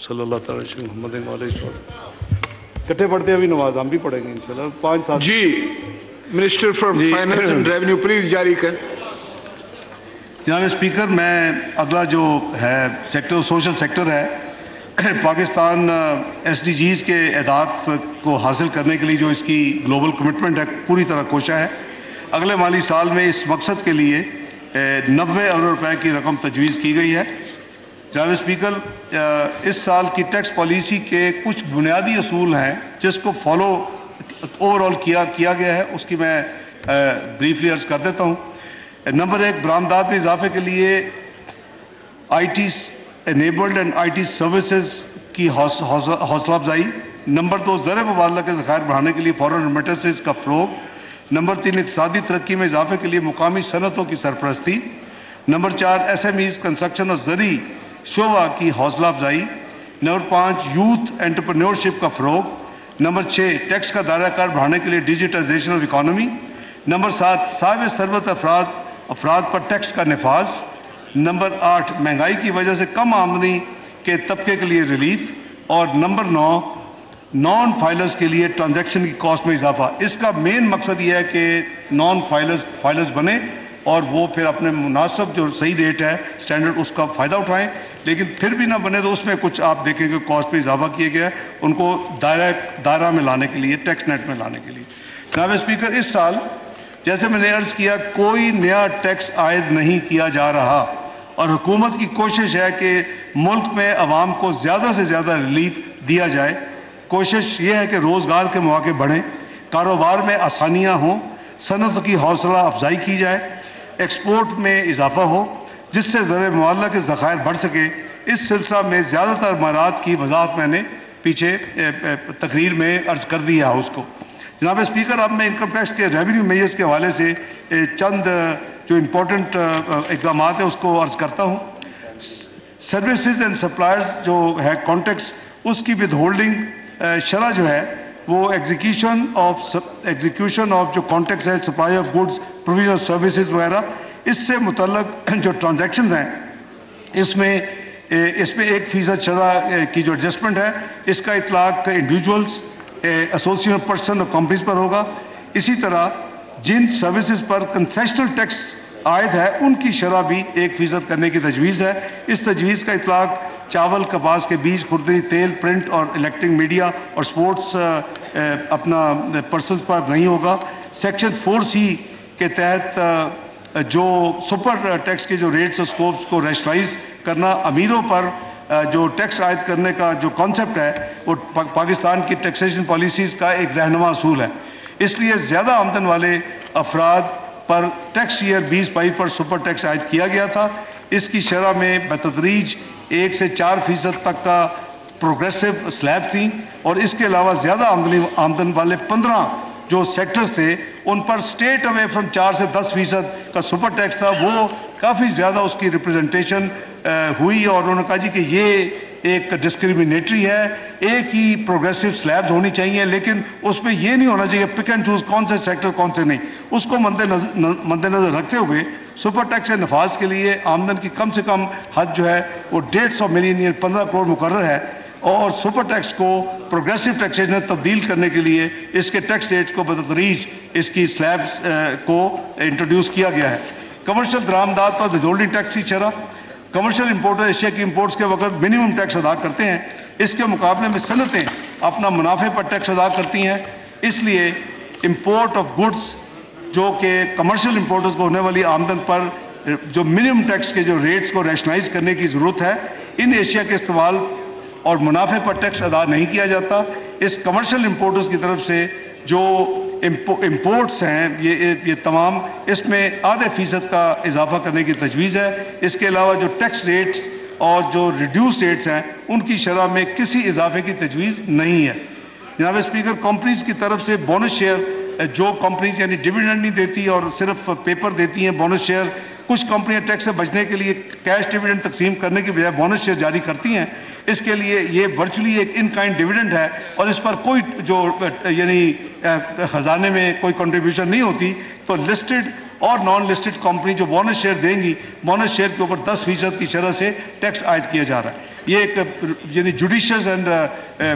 صلی اللہ تعالی محمد کٹھے پڑھتے ہیں ابھی نماز ہم بھی پڑھیں گے انشاءاللہ 5-7. جی minister for finance and revenue please جاری کر. جناب اسپیکر، میں اگلا جو ہے سیکٹر سوشل سیکٹر ہے، پاکستان SDGs کے اہداف کو حاصل کرنے کے لیے جو اس کی گلوبل کمٹمنٹ ہے پوری طرح کوشاں ہے. اگلے مالی سال میں اس مقصد کے لیے 90 ارب روپے کی رقم تجویز کی گئی ہے. جناب اسپیکر، اس سال کی ٹیکس پالیسی کے کچھ بنیادی اصول ہیں جس کو فالو اوور آل کیا گیا ہے اس کی میں بریفلی عرض کر دیتا ہوں. نمبر 1 برآمدات میں اضافے کے لیے I T enabled and I T services کی حوصلہ افزائی. نمبر 2 زر مبادلہ کے ذخائر بڑھانے کے لیے فورن ریمیٹنسز کا فروغ. نمبر 3 اقتصادی ترقی میں اضافے کے لیے مقامی صنعتوں کی سرپرستی. نمبر 4 ایس ایم ایز کنسٹرکشن اور زرعی شعبہ کی حوصلہ افزائی. نمبر 5 یوتھ انٹرپرینیورشپ کا فروغ. نمبر 6 ٹیکس کا دائرہ کار بڑھانے کے لیے ڈیجیٹائزیشن آف اکانومی. نمبر 7 صاحب ثروت افراد پر ٹیکس کا نفاذ. نمبر 8 مہنگائی کی وجہ سے کم آمدنی کے طبقے کے لیے ریلیف. اور نمبر 9 نان فائلرز کے لیے ٹرانزیکشن کی کاسٹ میں اضافہ. اس کا مین مقصد یہ ہے کہ نان فائلرز بنے اور وہ پھر اپنے مناسب جو صحیح ریٹ ہے سٹینڈرڈ اس کا فائدہ اٹھائیں. لیکن پھر بھی نہ بنے تو اس میں کچھ آپ دیکھیں کہ کاسٹ میں اضافہ کیا گیا ہے ان کو دائرہ میں لانے کے لیے, ٹیکس نیٹ میں لانے کے لیے. جناب اسپیکر, اس سال جیسے میں نے عرض کیا کوئی نیا ٹیکس عائد نہیں کیا جا رہا اور حکومت کی کوشش ہے کہ ملک میں عوام کو زیادہ سے زیادہ ریلیف دیا جائے. کوشش یہ ہے کہ روزگار کے مواقع بڑھیں, کاروبار میں آسانیاں ہوں, صنعت کی حوصلہ افزائی کی جائے, ایکسپورٹ میں اضافہ ہو جس سے زر مبادلہ کے ذخائر بڑھ سکے. اس سلسلہ میں زیادہ تر امارات کی وضاحت میں نے پیچھے تقریر میں عرض کر دی ہے ہاؤس کو. جناب اسپیکر, اب میں انکم ٹیکس کے ریونیو میجرز کے حوالے سے چند جو امپورٹنٹ اقدامات ہیں اس کو عرض کرتا ہوں. سروسز اینڈ سپلائرز جو ہے کانٹیکس, اس کی ود ہولڈنگ شرح جو ہے وہ ایگزیکیوشن آف جو کانٹیکس ہے supply of goods provision of services وغیرہ اس سے متعلق جو ٹرانزیکشنز ہیں اس میں 1% شرح کی جو ایڈجسٹمنٹ ہے اس کا اطلاق انڈیویجولز, ایسوسیشن پرسن اور کمپنیز پر ہوگا. اسی طرح جن سروسز پر کنسیشنل ٹیکس عائد ہے ان کی شرح بھی 1% کرنے کی تجویز ہے. اس تجویز کا اطلاق چاول, کپاس کے بیج, خوردنی تیل, پرنٹ اور الیکٹرک میڈیا اور سپورٹس اپنا پرسنز پر نہیں ہوگا. سیکشن 4C کے تحت جو سپر ٹیکس کے جو ریٹس اور سکوپس کو ریشنلائز کرنا, امیروں پر جو ٹیکس عائد کرنے کا جو کانسیپٹ ہے وہ پاکستان کی ٹیکسیشن پالیسیز کا ایک رہنما اصول ہے. اس لیے زیادہ آمدن والے افراد پر ٹیکس ایئر 2022 پر سپر ٹیکس عائد کیا گیا تھا. اس کی شرح میں بتدریج 1 سے 4% تک کا پروگریسو سلیب تھی اور اس کے علاوہ زیادہ آمدن والے 15 جو سیکٹرز تھے ان پر اسٹیٹ اوے فرام 4 سے 10% کا سپر ٹیکس تھا. وہ کافی زیادہ اس کی ریپرزنٹیشن ہوئی اور انہوں نے کہا جی کہ یہ ایک ڈسکریمنیٹری ہے, ایک ہی پروگریسو سلیبز ہونی چاہیے لیکن اس میں یہ نہیں ہونا چاہیے پک اینڈ چوز کون سے سیکٹر کون سے نہیں. اس کو مد نظر رکھتے ہوئے سپر ٹیکس کے نفاذ کے لیے آمدن کی کم سے کم حد جو ہے وہ 150 ملین یا 15 کروڑ مقرر ہے اور سپر ٹیکس کو پروگریسو ٹیکسیشن میں تبدیل کرنے کے لیے اس کے ٹیکس ریٹس کو بتدریج اس کی سلیبز کو انٹروڈیوس کیا گیا ہے. کمرشل درآمدات پر ود ہولڈنگ ٹیکس کی شرح, کمرشل امپورٹر ایشیا کی امپورٹس کے وقت منیمم ٹیکس ادا کرتے ہیں, اس کے مقابلے میں صنعتیں اپنا منافع پر ٹیکس ادا کرتی ہیں. اس لیے امپورٹ آف گڈس جو کہ کمرشل امپورٹرز کو ہونے والی آمدن پر جو منیمم ٹیکس کے جو ریٹس کو ریشنلائز کرنے کی ضرورت ہے. ان ایشیا کے استعمال اور منافع پر ٹیکس ادا نہیں کیا جاتا. اس کمرشل امپورٹرز کی طرف سے جو امپورٹس ہیں یہ تمام اس میں ½ کا اضافہ کرنے کی تجویز ہے. اس کے علاوہ جو ٹیکس ریٹس اور جو ریڈیوس ریٹس ہیں ان کی شرح میں کسی اضافے کی تجویز نہیں ہے. جناب اسپیکر, کمپنیز کی طرف سے بونس شیئر جو کمپنیز یعنی ڈویڈنڈ نہیں دیتی اور صرف پیپر دیتی ہیں بونس شیئر, کچھ کمپنیاں ٹیکس سے بچنے کے لیے کیش ڈویڈنڈ تقسیم کرنے کی بجائے بونس شیئر جاری کرتی ہیں. اس کے لیے یہ ورچولی ایک ان کائنڈ ڈویڈنڈ ہے اور اس پر کوئی جو یعنی خزانے میں کوئی کنٹریبیوشن نہیں ہوتی. تو لسٹڈ اور نان لسٹڈ کمپنی جو بونس شیئر دیں گی بونس شیئر کے اوپر 10% کی شرح سے ٹیکس عائد کیا جا رہا ہے. یہ ایک یعنی جوڈیشیس اینڈ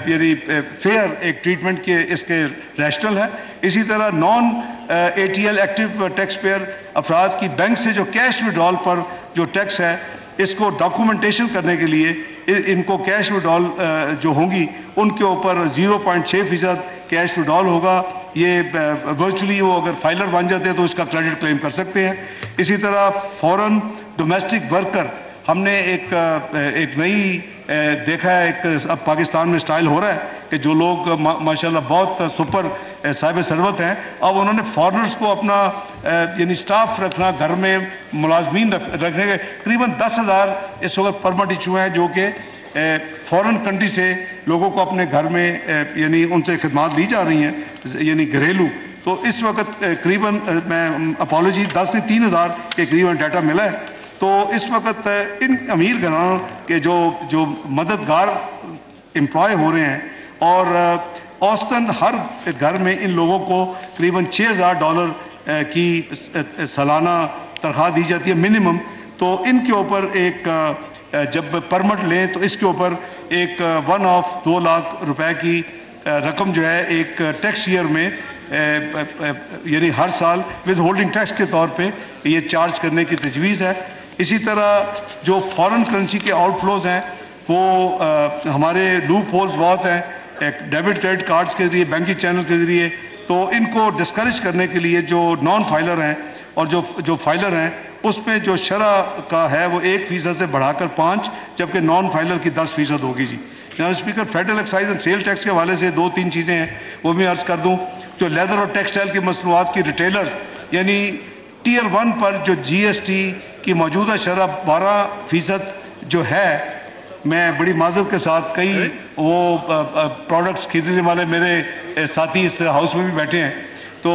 یعنی فیئر ایک ٹریٹمنٹ کے اس کے ریشنل ہے. اسی طرح non ATL active tax payer افراد کی بینک سے جو کیش وڈرال پر جو ٹیکس ہے اس کو ڈاکومنٹیشن کرنے کے لیے ان کو کیش وڈرال جو ہوں گی ان کے اوپر 0.6% کیش وڈرال ہوگا. یہ ورچولی وہ اگر فائلر بن جاتے ہیں تو اس کا کریڈٹ کلیم کر سکتے ہیں. اسی طرح فورن ڈومیسٹک ورکر ہم نے ایک نئی دیکھا ہے, ایک اب پاکستان میں سٹائل ہو رہا ہے کہ جو لوگ ماشاءاللہ بہت سپر صاحب ثروت ہیں، اب انہوں نے فارنرز کو اپنا یعنی سٹاف رکھنا، گھر میں ملازمین رکھنے کے تقریباً 10,000 اس وقت پرمٹ ایشو ہیں جو کہ فورن کنٹری سے لوگوں کو اپنے گھر میں یعنی ان سے خدمات لی جا رہی ہیں یعنی گھریلو. تو اس وقت قریباً میں اپالوجی 10 نہیں 3,000 کے قریباً ڈیٹا ملا ہے. تو اس وقت ان امیر گھرانوں کے جو مددگار امپلائے ہو رہے ہیں اور اوسطاً ہر گھر میں ان لوگوں کو قریباً $6,000 کی سالانہ تنخواہ دی جاتی ہے منیمم. تو ان کے اوپر ایک جب پرمٹ لیں تو اس کے اوپر ایک 1 آف 2 لاکھ روپے کی رقم جو ہے ایک ٹیکس ایئر میں یعنی ہر سال ود ہولڈنگ ٹیکس کے طور پہ یہ چارج کرنے کی تجویز ہے. اسی طرح جو فارن کرنسی کے آؤٹ فلوز ہیں وہ ہمارے لوپ ہولز بہت ہیں ڈیبٹ کریڈٹ کارڈز کے ذریعے، بینکنگ چینل کے ذریعے. تو ان کو ڈسکریج کرنے کے لیے جو نان فائلر ہیں اور جو فائلر ہیں اس میں جو شرح کا ہے وہ 1% سے بڑھا کر 5%، جبکہ نان فائلر کی 10% ہوگی. جی جناب speaker, federal excise and sale tax کے حوالے سے 2-3 چیزیں ہیں وہ بھی عرض کر دوں. جو لیدر اور ٹیکسٹائل کی مصنوعات کی ریٹیلرز یعنی ٹیئر 1 پر جو GST کی موجودہ شرح 12% جو ہے، میں بڑی معذرت کے ساتھ کئی وہ پروڈکٹس خریدنے والے میرے ساتھی اس ہاؤس میں بھی بیٹھے ہیں تو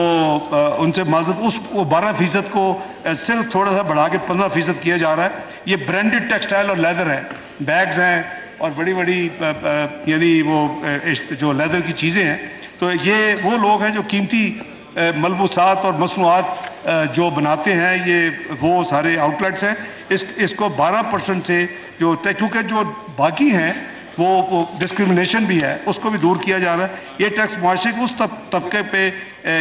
ان سے معذرت، وہ 12% کو صرف تھوڑا سا بڑھا کے 15% کیا جا رہا ہے. یہ برانڈڈ ٹیکسٹائل اور لیدر ہے، بیگز ہیں اور بڑی یعنی وہ جو لیدر کی چیزیں ہیں. تو یہ وہ لوگ ہیں جو قیمتی ملبوسات اور مصنوعات جو بناتے ہیں، یہ وہ سارے آؤٹ لیٹس ہیں. اس کو 12% سے جو کیونکہ جو باقی ہیں وہ ڈسکرمنیشن بھی ہے، اس کو بھی دور کیا جا رہا ہے. یہ ٹیکس معاشرے کے اس طبقے پہ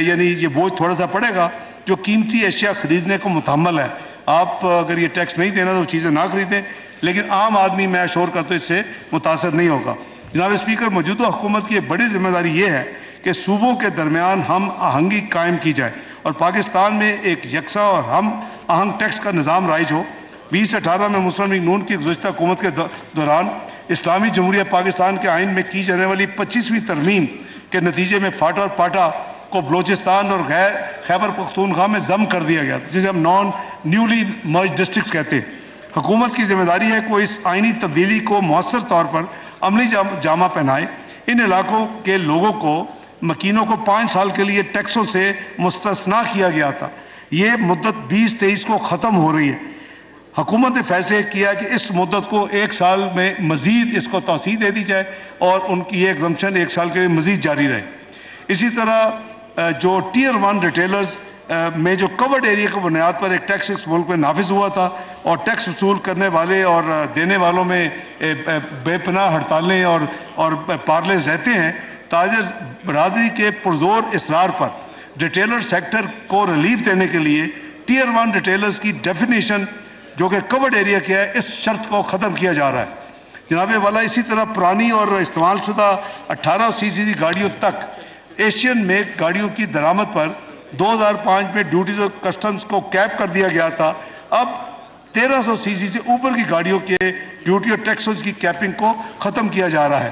یعنی یہ بوجھ تھوڑا سا پڑے گا جو قیمتی اشیاء خریدنے کو متحمل ہے. آپ اگر یہ ٹیکس نہیں دینا تو چیزیں نہ خریدیں، لیکن عام آدمی میں اشور کرتا ہوں اس سے متاثر نہیں ہوگا. جناب اسپیکر، موجودہ حکومت کی ایک بڑی ذمہ داری یہ ہے کہ صوبوں کے درمیان ہم آہنگی قائم کی جائے اور پاکستان میں ایک یکساں اور ہم آہنگ ٹیکس کا نظام رائج ہو. 2018 میں مسلم لیگ نون کی گزشتہ حکومت کے دوران اسلامی جمہوریہ پاکستان کے آئین میں کی جانے والی 25ویں ترمیم کے نتیجے میں فاٹا اور پاٹا کو بلوچستان اور خیبر پختونخوا میں ضم کر دیا گیا، جسے ہم نیولی مرج ڈسٹرکٹس کہتے ہیں. حکومت کی ذمہ داری ہے کہ وہ اس آئینی تبدیلی کو مؤثر طور پر عملی جامہ پہنائے. ان علاقوں کے لوگوں کو مکینوں کو 5 سال کے لیے ٹیکسوں سے مستثنا کیا گیا تھا. یہ مدت 2023 کو ختم ہو رہی ہے. حکومت نے فیصلے کیا کہ اس مدت کو 1 سال میں مزید اس کو توسیع دے دی جائے اور ان کی یہ ایگزمپشن 1 سال کے لیے مزید جاری رہے. اسی طرح جو ٹیئر 1 ریٹیلرز میں جو کورڈ ایریا کی بنیاد پر ایک ٹیکس اس ملک میں نافذ ہوا تھا اور ٹیکس وصول کرنے والے اور دینے والوں میں بے پناہ ہڑتالیں اور پارلز رہتے ہیں. تاجر برادری کے پرزور اصرار پر ریٹیلر سیکٹر کو ریلیف دینے کے لیے ٹیئر 1 ریٹیلرز کی ڈیفینیشن جو کہ کورڈ ایریا کیا ہے، اس شرط کو ختم کیا جا رہا ہے. جناب والا، اسی طرح پرانی اور استعمال شدہ 18 CC گاڑیوں تک ایشین میک گاڑیوں کی درآمد پر 2005 میں ڈیوٹیز اور کسٹمز کو کیپ کر دیا گیا تھا. اب 1300 CC سے اوپر کی گاڑیوں کے ڈیوٹی اور ٹیکسز کی کیپنگ کو ختم کیا جا رہا ہے.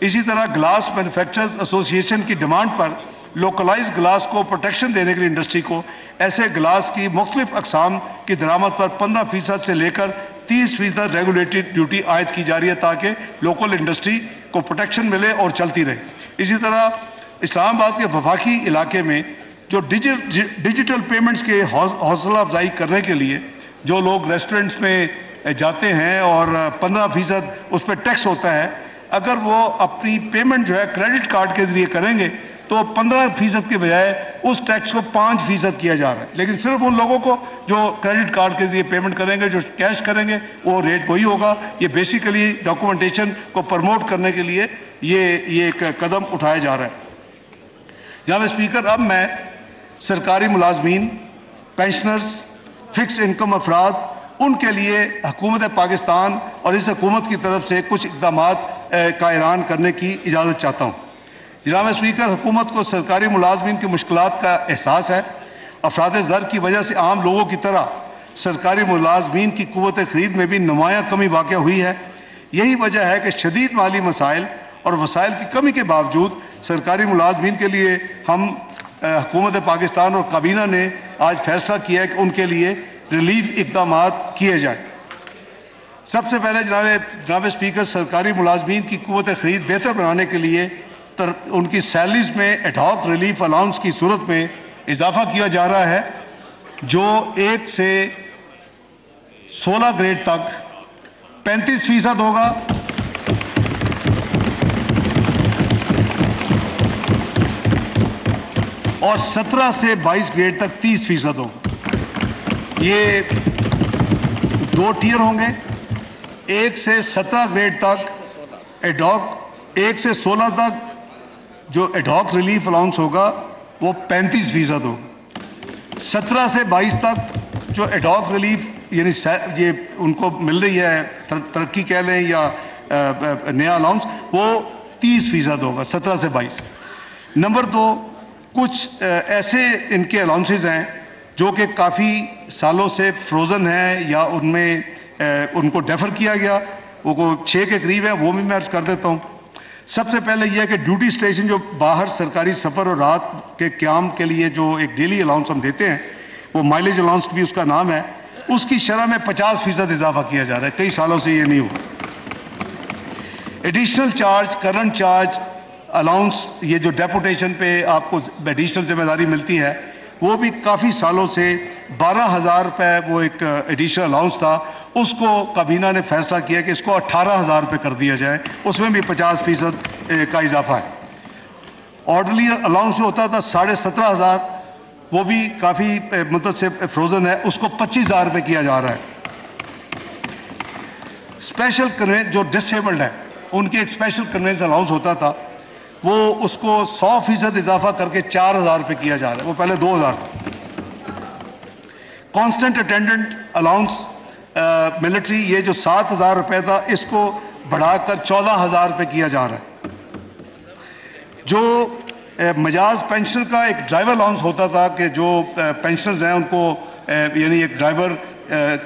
اسی طرح گلاس مینوفیکچررز ایسوسی ایشن کی ڈیمانڈ پر لوکلائز گلاس کو پروٹیکشن دینے کے لیے انڈسٹری کو ایسے گلاس کی مختلف اقسام کی درآمد پر 15% سے لے کر 30% ریگولیٹڈ ڈیوٹی عائد کی جا رہی ہے تاکہ لوکل انڈسٹری کو پروٹیکشن ملے اور چلتی رہے. اسی طرح اسلام آباد کے وفاقی علاقے میں جو ڈیجیٹل پیمنٹس کے حوصلہ افزائی کرنے کے لیے جو لوگ ریسٹورنٹس میں جاتے ہیں اور 15% اس پہ ٹیکس ہوتا ہے، اگر وہ اپنی پیمنٹ جو ہے کریڈٹ کارڈ کے ذریعے کریں گے تو 15% کے بجائے اس ٹیکس کو 5% کیا جا رہا ہے. لیکن صرف ان لوگوں کو جو کریڈٹ کارڈ کے ذریعے پیمنٹ کریں گے، جو کیش کریں گے، وہ ریٹ وہی ہوگا. یہ بیسیکلی ڈاکومنٹیشن کو پروموٹ کرنے کے لیے یہ ایک قدم اٹھایا جا رہا ہے. جناب اسپیکر، اب میں سرکاری ملازمین، پینشنرز، فکس انکم افراد، ان کے لیے حکومت پاکستان اور اس حکومت کی طرف سے کچھ اقدامات کا اعلان کرنے کی اجازت چاہتا ہوں. جناب اسپیکر، حکومت کو سرکاری ملازمین کی مشکلات کا احساس ہے. افراد زر کی وجہ سے عام لوگوں کی طرح سرکاری ملازمین کی قوت خرید میں بھی نمایاں کمی واقع ہوئی ہے. یہی وجہ ہے کہ شدید مالی مسائل اور وسائل کی کمی کے باوجود سرکاری ملازمین کے لیے ہم حکومت پاکستان اور کابینہ نے آج فیصلہ کیا ہے کہ ان کے لیے ریلیف اقدامات کیے جائیں۔ سب سے پہلے جناب اسپیکر، سرکاری ملازمین کی قوت خرید بہتر بنانے کے لیے ان کی سیلریز میں ایڈ ہاک ریلیف الاؤنس کی صورت میں اضافہ کیا جا رہا ہے، جو 1 سے 16 گریڈ تک 35% ہوگا اور 17 سے 22 گریڈ تک 30% ہوگا۔ یہ 2 ٹیئر ہوں گے۔ 1 سے 17 گریڈ تک ایڈ ہاک، 1 سے 16 تک جو ایڈ ہاک ریلیف الاؤنس ہوگا وہ 35% ہوگا۔ 17 سے 22 تک جو ایڈ ہاک ریلیف یعنی یہ ان کو مل رہی ہے ترقی کہہ لیں یا نیا الاؤنس، وہ 30% ہوگا 17 سے 22۔ نمبر 2، کچھ ایسے ان کے الاؤنسز ہیں جو کہ کافی سالوں سے فروزن ہیں یا ان میں ان کو ڈیفر کیا گیا، وہ 6 کے قریب ہے، وہ بھی میں عرض کر دیتا ہوں۔ سب سے پہلے یہ ہے کہ ڈیوٹی اسٹیشن جو باہر سرکاری سفر اور رات کے قیام کے لیے جو ایک ڈیلی الاؤنس ہم دیتے ہیں، وہ مائلیج الاؤنس بھی اس کا نام ہے، اس کی شرح میں 50% اضافہ کیا جا رہا ہے۔ کئی سالوں سے یہ نہیں ہوا۔ Additional charge, current charge allowance, یہ جو ڈیپوٹیشن پہ آپ کو ایڈیشنل ذمہ داری ملتی ہے، وہ بھی کافی سالوں سے 12,000 روپے وہ ایک ایڈیشنل الاؤنس تھا، اس کو کابینہ نے فیصلہ کیا کہ اس کو 18,000 روپے کر دیا جائے، اس میں بھی 50% کا اضافہ ہے۔ آرڈرلی الاؤنس جو ہوتا تھا 17,500، وہ بھی کافی مدت سے فروزن ہے، اس کو 25,000 روپے کیا جا رہا ہے۔ اسپیشل کنوینس جو ڈسیبلڈ ہیں، ان کے ایک اسپیشل کنوینس الاؤنس ہوتا تھا، وہ اس کو 100% اضافہ کر کے 4,000 روپے کیا جا رہا ہے، وہ پہلے 2,000 تھا۔ کانسٹنٹ اٹینڈنٹ الاؤنس ملٹری، یہ جو 7,000 روپے تھا، اس کو بڑھا کر 14,000 روپے کیا جا رہا ہے۔ جو مجاز پینشنر کا ایک ڈرائیور الاؤنس ہوتا تھا کہ جو پینشنرز ہیں ان کو یعنی ایک ڈرائیور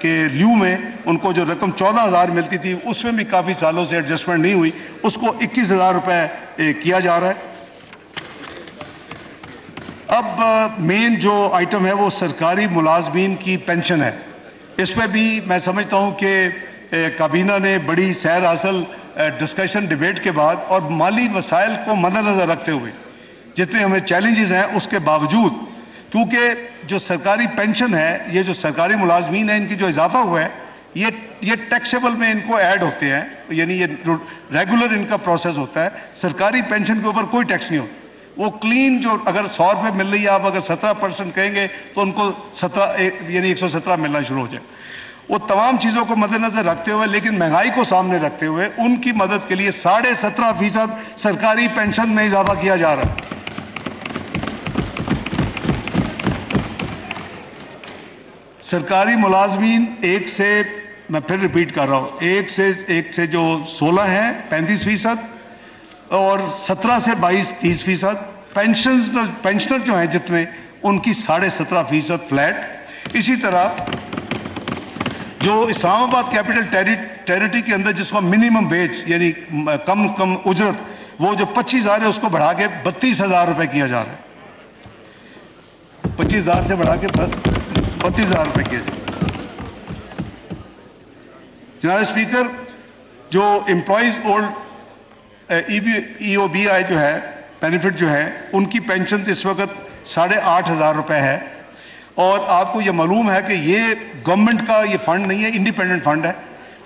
کے لیو میں ان کو جو رقم 14,000 ملتی تھی، اس میں بھی کافی سالوں سے ایڈجسٹمنٹ نہیں ہوئی، اس کو 21,000 روپے کیا جا رہا ہے۔ اب مین جو آئٹم ہے وہ سرکاری ملازمین کی پینشن ہے۔ اس پہ بھی میں سمجھتا ہوں کہ کابینہ نے بڑی سیر حاصل ڈسکشن ڈیبیٹ کے بعد اور مالی وسائل کو مد نظر رکھتے ہوئے جتنے ہمیں چیلنجز ہیں اس کے باوجود، کیونکہ جو سرکاری پینشن ہے، یہ جو سرکاری ملازمین ہیں ان کی جو اضافہ ہوا ہے، یہ ٹیکسیبل میں ان کو ایڈ ہوتے ہیں، یعنی یہ ریگولر ان کا پروسیس ہوتا ہے۔ سرکاری پینشن کے اوپر کوئی ٹیکس نہیں ہوتا، وہ کلین جو اگر 100 روپے مل رہی ہے، آپ اگر 17% کہیں گے تو ان کو 117 ملنا شروع ہو جائے۔ وہ تمام چیزوں کو مد نظر رکھتے ہوئے لیکن مہنگائی کو سامنے رکھتے ہوئے ان کی مدد کے لیے 17.5% سرکاری پینشن میں اضافہ کیا جا رہا ہے۔ سرکاری ملازمین 1 سے، میں پھر ریپیٹ کر رہا ہوں، 1 سے جو 16 ہیں 35%، اور 17 سے 22 30%، پینشنر جو ہیں جتنے ان کی 17.5% فلیٹ۔ اسی طرح جو اسلام آباد کیپٹل ٹیریٹری کے اندر جس کو منیمم ویج یعنی کم اجرت، وہ جو 25,000 ہے اس کو بڑھا کے 32,000 روپے کیا جا رہا ہے، 25,000 سے بڑھا کے 32,000 روپے کیا جا رہا ہے۔ جناب اسپیکر، جو امپلائیز اولڈ ای او بی آئی جو ہے بینیفٹ جو ہے، ان کی پینشن اس وقت 8,500 روپے ہے، اور آپ کو یہ معلوم ہے کہ یہ گورنمنٹ کا یہ فنڈ نہیں ہے، انڈیپینڈنٹ فنڈ ہے،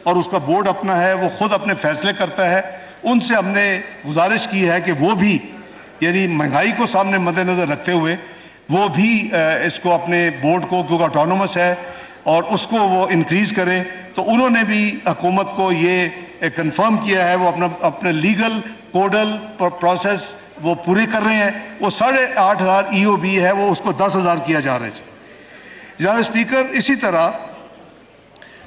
اور اس کا بورڈ اپنا ہے، وہ خود اپنے فیصلے کرتا ہے۔ ان سے ہم نے گزارش کی ہے کہ وہ بھی یعنی مہنگائی کو سامنے مد نظر رکھتے ہوئے وہ بھی اس کو اپنے بورڈ کو، کیونکہ آٹونومس ہے، اور اس کو وہ انکریز کریں۔ تو انہوں نے بھی حکومت کو یہ کنفرم کیا ہے، وہ اپنے لیگل کوڈل پروسیس وہ پورے کر رہے ہیں۔ وہ 8,500 ای او بی ہے، وہ اس کو 10,000 کیا جا رہا ہے۔ جناب اسپیکر، اسی طرح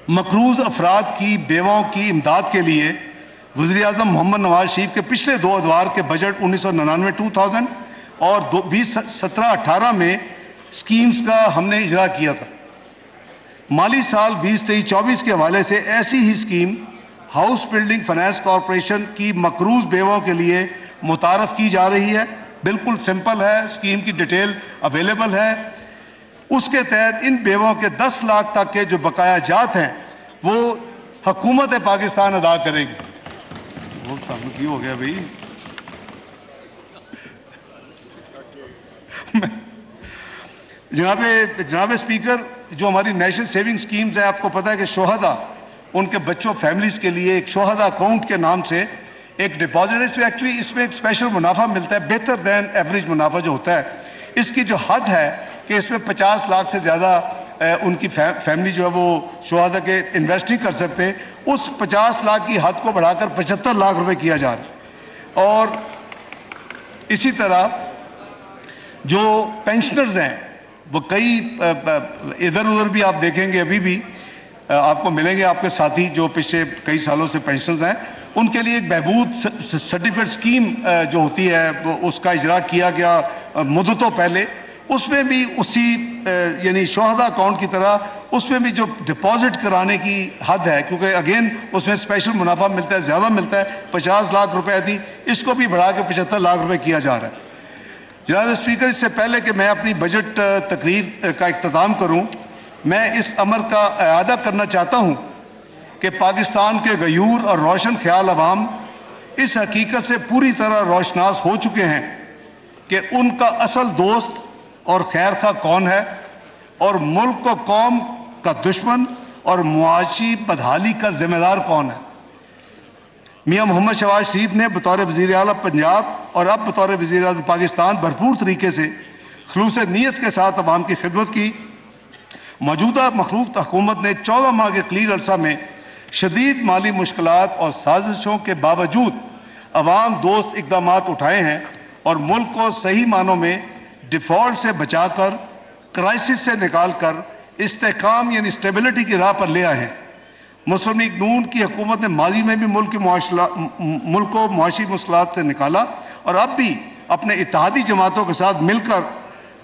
مقروض افراد کی بیواؤں کی امداد کے لیے وزیر اعظم محمد نواز شریف کے پچھلے 2 ادوار کے بجٹ 1999-2000 اور 2017-18 میں سکیمز کا ہم نے اجرا کیا تھا۔ مالی سال 2023-24 کے حوالے سے ایسی ہی scheme house building finance corporation کی مقروض بیووں کے لیے متعارف کی جا رہی ہے. بالکل سمپل ہے, اسکیم کی ڈیٹیل اویلیبل ہے. اس کے تحت ان بیووں کے 10 لاکھ تک کے جو بقایا جات ہیں وہ حکومت پاکستان ادا کرے گی. وہ کی ہو گیا بھائی. جناب اسپیکر, جو ہماری نیشنل سیونگ سکیمز ہیں, آپ کو پتا ہے کہ شہداء ان کے بچوں فیملیز کے لیے ایک شہداء اکاؤنٹ کے نام سے ایک ڈپازٹ ہے. ایکچولی اس میں ایک اسپیشل منافع ملتا ہے, بہتر دین ایوریج منافع جو ہوتا ہے. اس کی جو حد ہے کہ اس میں 50 لاکھ سے زیادہ ان کی فیملی جو ہے وہ شہداء کے انویسٹ نہیں کر سکتے. اس 50 لاکھ کی حد کو بڑھا کر 75 لاکھ روپے کیا جا رہا ہے. اور اسی طرح جو پینشنرز ہیں وہ کئی ادھر ادھر بھی آپ دیکھیں گے, ابھی بھی آپ کو ملیں گے آپ کے ساتھی جو پچھلے کئی سالوں سے پینشنرز ہیں, ان کے لیے ایک بہبود سرٹیفکیٹ اسکیم جو ہوتی ہے اس کا اجرا کیا گیا مدتوں پہلے. اس میں بھی اسی یعنی شہداء اکاؤنٹ کی طرح اس میں بھی جو ڈپازٹ کرانے کی حد ہے, کیونکہ اگین اس میں اسپیشل منافع ملتا ہے, زیادہ ملتا ہے, 50 لاکھ روپے تھی, اس کو بھی بڑھا کے 75 لاکھ روپے کیا جا رہا ہے. جناب اسپیکر, اس سے پہلے کہ میں اپنی بجٹ تقریر کا اختتام کروں, میں اس امر کا اعادہ کرنا چاہتا ہوں کہ پاکستان کے غیور اور روشن خیال عوام اس حقیقت سے پوری طرح روشناس ہو چکے ہیں کہ ان کا اصل دوست اور خیر خواہ کون ہے, اور ملک و قوم کا دشمن اور معاشی بدحالی کا ذمہ دار کون ہے. میاں محمد شہباز شریف نے بطور وزیر اعلیٰ پنجاب اور اب بطور وزیر اعظم پاکستان بھرپور طریقے سے خلوص نیت کے ساتھ عوام کی خدمت کی. موجودہ مخلوق حکومت نے 14 ماہ کے قلیل عرصہ میں شدید مالی مشکلات اور سازشوں کے باوجود عوام دوست اقدامات اٹھائے ہیں اور ملک کو صحیح معنوں میں ڈیفالٹ سے بچا کر, کرائسس سے نکال کر استحکام یعنی اسٹیبلٹی کی راہ پر لے آئے ہیں. مسلم لیگ نون کی حکومت نے ماضی میں بھی ملک کو معاشی مشکلات سے نکالا اور اب بھی اپنے اتحادی جماعتوں کے ساتھ مل کر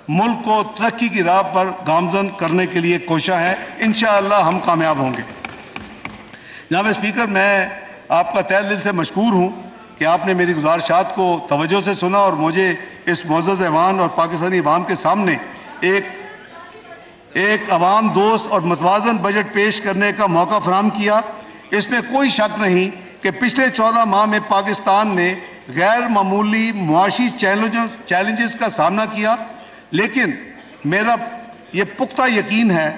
ملک کو ترقی کی راہ پر گامزن کرنے کے لیے کوشاں ہیں. انشاءاللہ ہم کامیاب ہوں گے. جناب اسپیکر, میں آپ کا تہہ دل سے مشکور ہوں کہ آپ نے میری گزارشات کو توجہ سے سنا اور مجھے اس معزز ایوان اور پاکستانی عوام کے سامنے ایک عوام دوست اور متوازن بجٹ پیش کرنے کا موقع فراہم کیا. اس میں کوئی شک نہیں کہ پچھلے 14 ماہ میں پاکستان نے غیر معمولی معاشی چیلنجز کا سامنا کیا, لیکن میرا یہ پختہ یقین ہے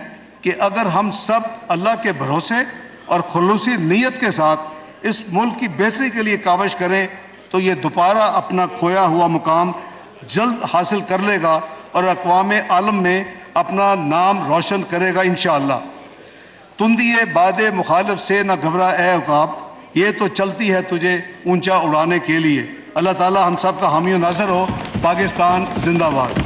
کہ اگر ہم سب اللہ کے بھروسے اور خلوصی نیت کے ساتھ اس ملک کی بہتری کے لیے کاوش کریں تو یہ دوبارہ اپنا کھویا ہوا مقام جلد حاصل کر لے گا اور اقوام عالم میں اپنا نام روشن کرے گا انشاءاللہ. تندیے باد مخالف سے نہ گھبرا اے عقاب, یہ تو چلتی ہے تجھے اونچا اڑانے کے لیے. اللہ تعالی ہم سب کا حامی و ناصر ہو. پاکستان زندہ باد.